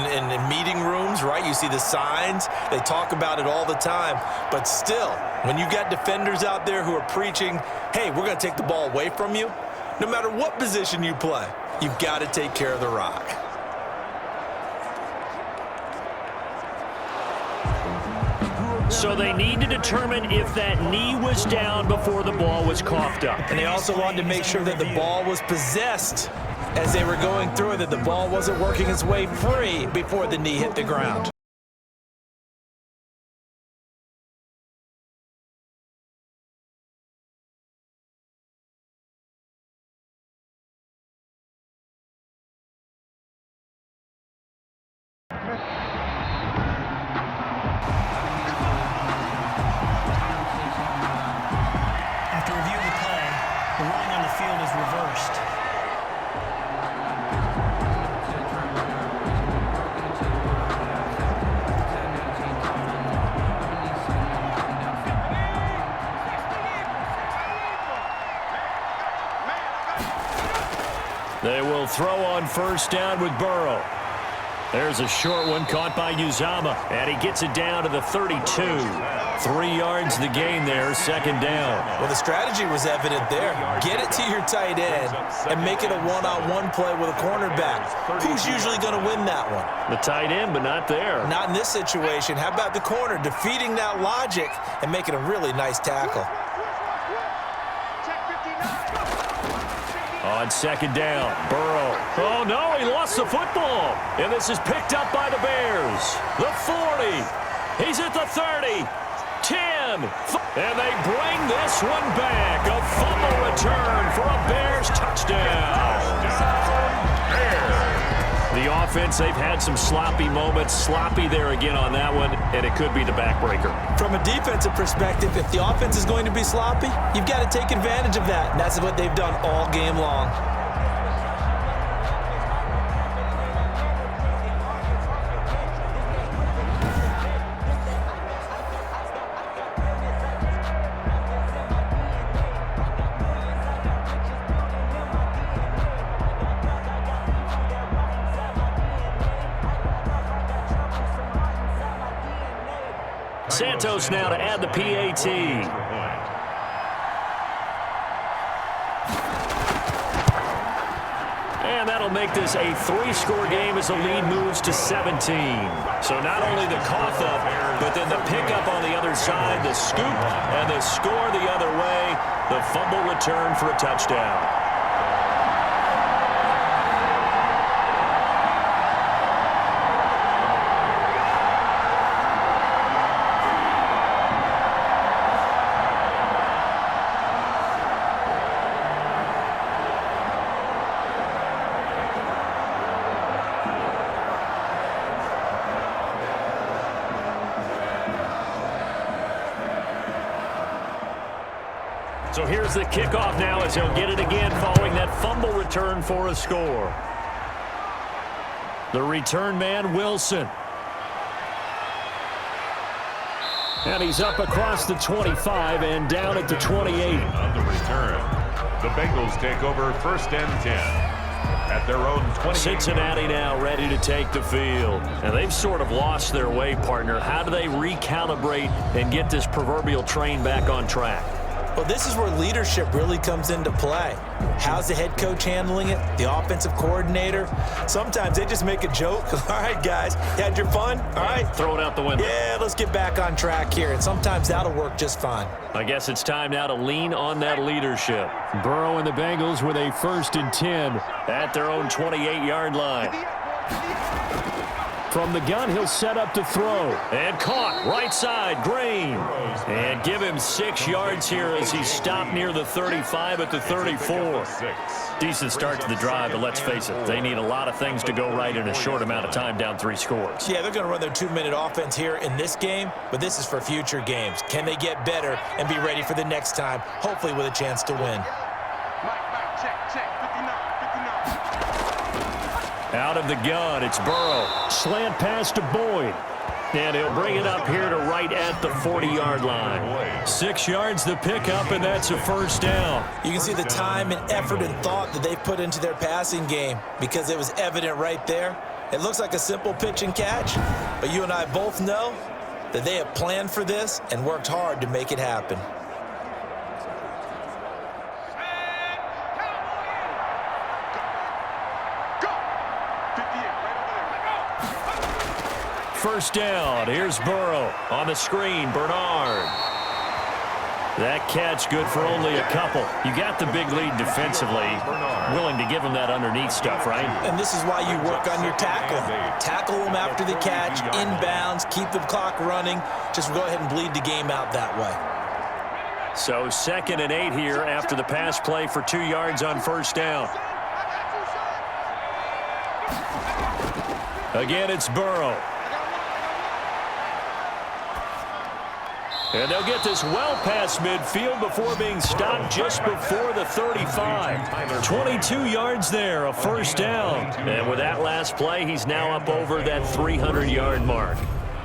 meeting rooms, right? You see the signs. They talk about it all the time. But still, when you got defenders out there who are preaching, hey, we're going to take the ball away from you, no matter what position you play, you've got to take care of the rock. So they need to determine if that knee was down before the ball was coughed up. And they also wanted to make sure that the ball was possessed as they were going through it, that the ball wasn't working its way free before the knee hit the ground. After reviewing the play, the ruling on the field is reversed. They will throw on 1st down with Burrow. There's a short one caught by Uzama, and he gets it down to the 32. 3 yards the gain there, 2nd down. Well, the strategy was evident there. Get it to your tight end and make it a one-on-one play with a cornerback. Who's usually going to win that one? The tight end, but not there. Not in this situation. How about the corner defeating that logic and making a really nice tackle? On 2nd down, Burrow. Oh, no, he lost the football. And this is picked up by the Bears. The 40. He's at the 30. 10. And they bring this one back. A fumble return for a Bears touchdown. The offense, they've had some sloppy moments. Sloppy there again on that one, and it could be the backbreaker. From a defensive perspective, if the offense is going to be sloppy, you've got to take advantage of that. And that's what they've done all game long. Santos now to add the PAT. And that'll make this a 3-score game as the lead moves to 17. So not only the cough up, but then the pickup on the other side, the scoop, and the score the other way, the fumble return for a touchdown. So here's the kickoff now as he'll get it again following that fumble return for a score. The return man, Wilson. And he's up across the 25 and down at the 28. On the return, the Bengals take over 1st and 10 at their own 20. Cincinnati now ready to take the field. And they've sort of lost their way, partner. How do they recalibrate and get this proverbial train back on track? Well, this is where leadership really comes into play. How's the head coach handling it? The offensive coordinator? Sometimes they just make a joke. All right, guys, you had your fun? All right. Throw it out the window. Yeah, let's get back on track here. And sometimes that'll work just fine. I guess it's time now to lean on that leadership. Burrow and the Bengals with a 1st and 10 at their own 28-yard line. From the gun, he'll set up to throw. And caught, right side, Green. And give him 6 yards here as he stopped near the 35 at the 34. Decent start to the drive, but let's face it, they need a lot of things to go right in a short amount of time, down 3 scores. Yeah, they're going to run their 2-minute offense here in this game, but this is for future games. Can they get better and be ready for the next time, hopefully with a chance to win? Mike, check, 59. Out of the gun, it's Burrow. Slant pass to Boyd. And he'll bring it up here to right at the 40-yard line. 6 yards the pickup, and that's a 1st down. You can see the time and effort and thought that they've put into their passing game because it was evident right there. It looks like a simple pitch and catch, but you and I both know that they have planned for this and worked hard to make it happen. First down. Here's Burrow on the screen. Bernard. That catch good for only a couple. You got the big lead defensively. Willing to give him that underneath stuff, right? And this is why you work on your tackling. Tackle them after the catch, inbounds, keep the clock running. Just go ahead and bleed the game out that way. So 2nd and 8 here after the pass play for 2 yards on 1st down. Again, it's Burrow. And they'll get this well past midfield before being stopped just before the 35. 22 yards there, a 1st down. And with that last play, he's now up over that 300-yard mark.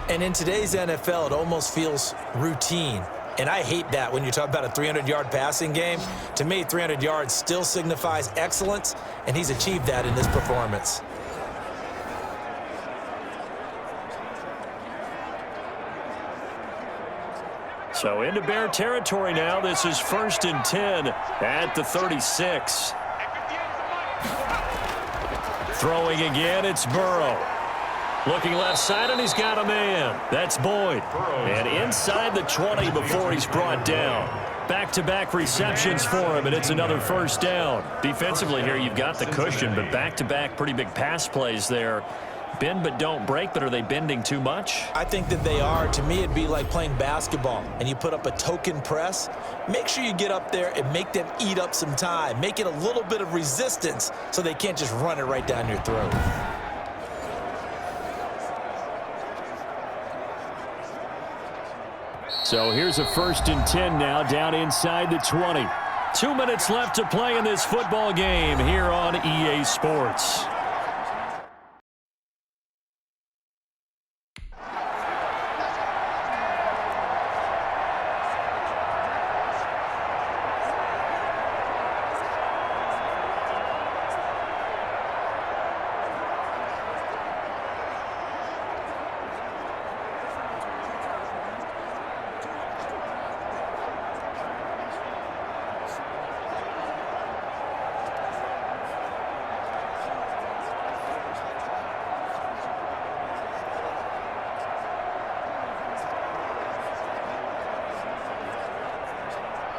And in today's NFL, it almost feels routine. And I hate that when you talk about a 300-yard passing game. To me, 300 yards still signifies excellence, and he's achieved that in this performance. So into Bear territory now. This is 1st and 10 at the 36. Throwing again, it's Burrow. Looking left side, and he's got a man. That's Boyd. And inside the 20 before he's brought down. Back-to-back receptions for him, and it's another 1st down. Defensively here, you've got the cushion, but back-to-back pretty big pass plays there. Bend but don't break, but are they bending too much? I think that they are. To me, it'd be like playing basketball, and you put up a token press. Make sure you get up there and make them eat up some time. Make it a little bit of resistance so they can't just run it right down your throat. So here's a 1st and 10 now, down inside the 20. 2 minutes left to play in this football game here on EA Sports.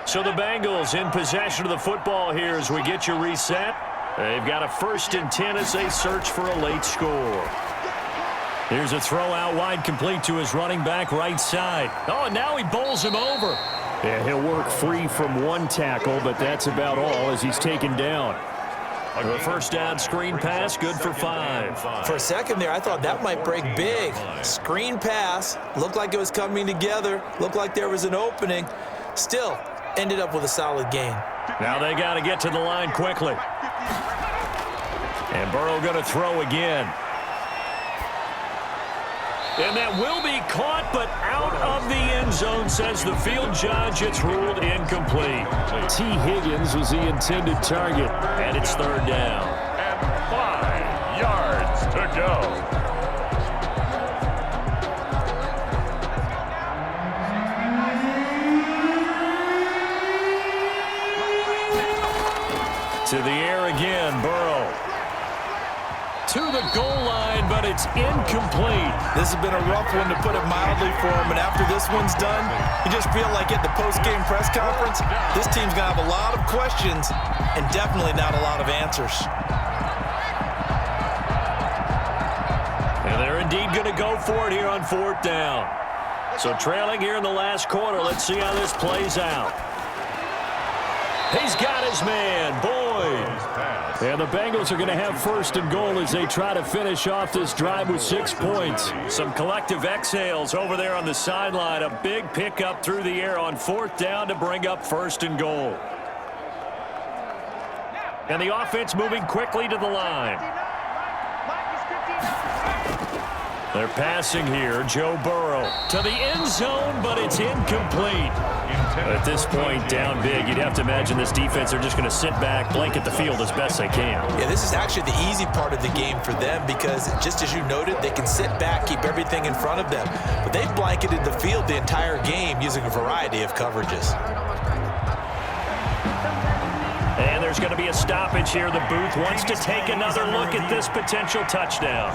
So the Bengals in possession of the football here as we get you reset. They've got a 1st and 10 as they search for a late score. Here's a throw out wide, complete to his running back right side. Oh, and now he bowls him over. Yeah, he'll work free from one tackle, but that's about all as he's taken down. A 1st down screen pass, good for 5. For a second there, I thought that might break big. Screen pass, looked like it was coming together, looked like there was an opening. Still, ended up with a solid gain. Now they got to get to the line quickly. And Burrow going to throw again. And that will be caught, but out of the end zone, says the field judge. It's ruled incomplete. T. Higgins was the intended target, and it's 3rd down. And 5 yards to go. To the air again, Burrow. To the goal line, but it's incomplete. This has been a rough one, to put it mildly, for him. And after this one's done, you just feel like at the post-game press conference, this team's going to have a lot of questions and definitely not a lot of answers. And they're indeed going to go for it here on 4th down. So trailing here in the last quarter, let's see how this plays out. He's got his man, Boyd. And the Bengals are going to have 1st and goal as they try to finish off this drive with 6 points. Some collective exhales over there on the sideline. A big pickup through the air on 4th down to bring up 1st and goal. And the offense moving quickly to the line. They're passing here, Joe Burrow to the end zone, but it's incomplete. At this point, down big, you'd have to imagine this defense are just going to sit back, blanket the field as best they can. Yeah, this is actually the easy part of the game for them because, just as you noted, they can sit back, keep everything in front of them. But they've blanketed the field the entire game using a variety of coverages. And there's going to be a stoppage here. The booth wants to take another look at this potential touchdown.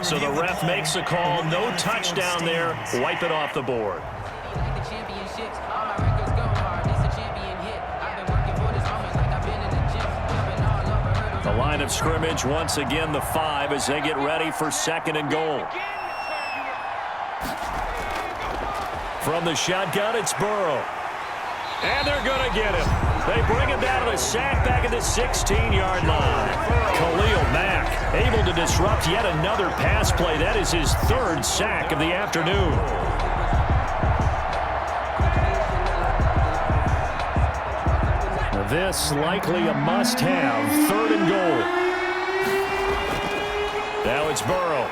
So the ref makes a call. No touchdown there. Wipe it off the board. The line of scrimmage, once again, the 5 as they get ready for 2nd and goal. From the shotgun, it's Burrow. And they're going to get him. They bring him down to the sack back at the 16-yard line. Khalil Mack able to disrupt yet another pass play. That is his 3rd sack of the afternoon. This likely a must-have. 3rd and goal. Now it's Burrow.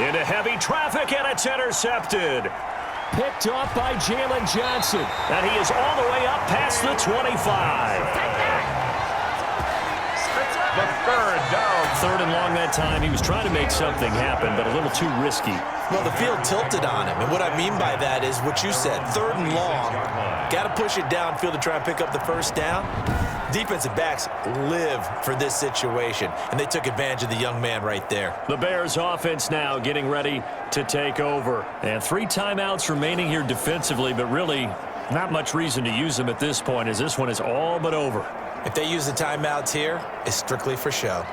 Into heavy traffic, and it's intercepted. Picked off by Jalen Johnson. And he is all the way up past the 25. The 3rd down. 3rd and long that time. He was trying to make something happen, but a little too risky. Well, the field tilted on him, and what I mean by that is what you said, 3rd and long. Got to push it downfield to try and pick up the 1st down. Defensive backs live for this situation, and they took advantage of the young man right there. The Bears offense now getting ready to take over. And 3 timeouts remaining here defensively, but really not much reason to use them at this point as this one is all but over. If they use the timeouts here, it's strictly for show.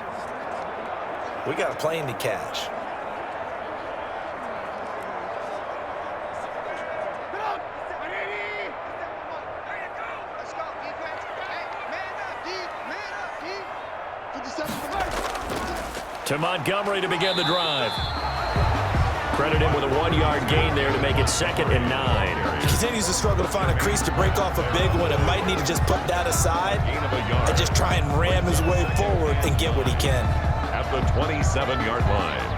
We got a plane to catch. To Montgomery to begin the drive. Credit him with a 1-yard gain there to make it 2nd and 9. He continues to struggle to find a crease to break off a big one and might need to just put that aside and just try and ram his way forward and get what he can. At the 27-yard line.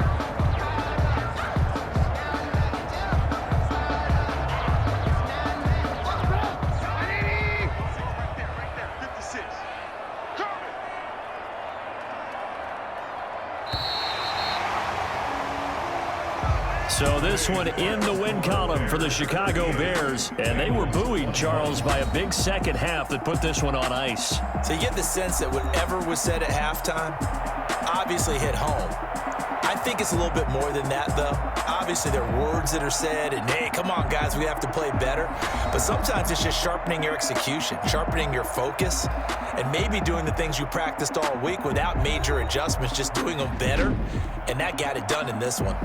So this one in the win column for the Chicago Bears. And they were buoyed, Charles, by a big second half that put this one on ice. So you get the sense that whatever was said at halftime obviously hit home. I think it's a little bit more than that, though. Obviously, there are words that are said, and, hey, come on, guys, we have to play better. But sometimes it's just sharpening your execution, sharpening your focus, and maybe doing the things you practiced all week without major adjustments, just doing them better. And that got it done in this one.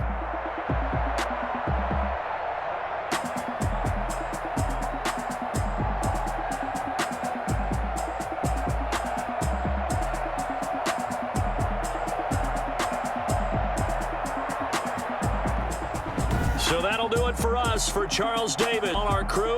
So that'll do it for us. For Charles Davis on our crew.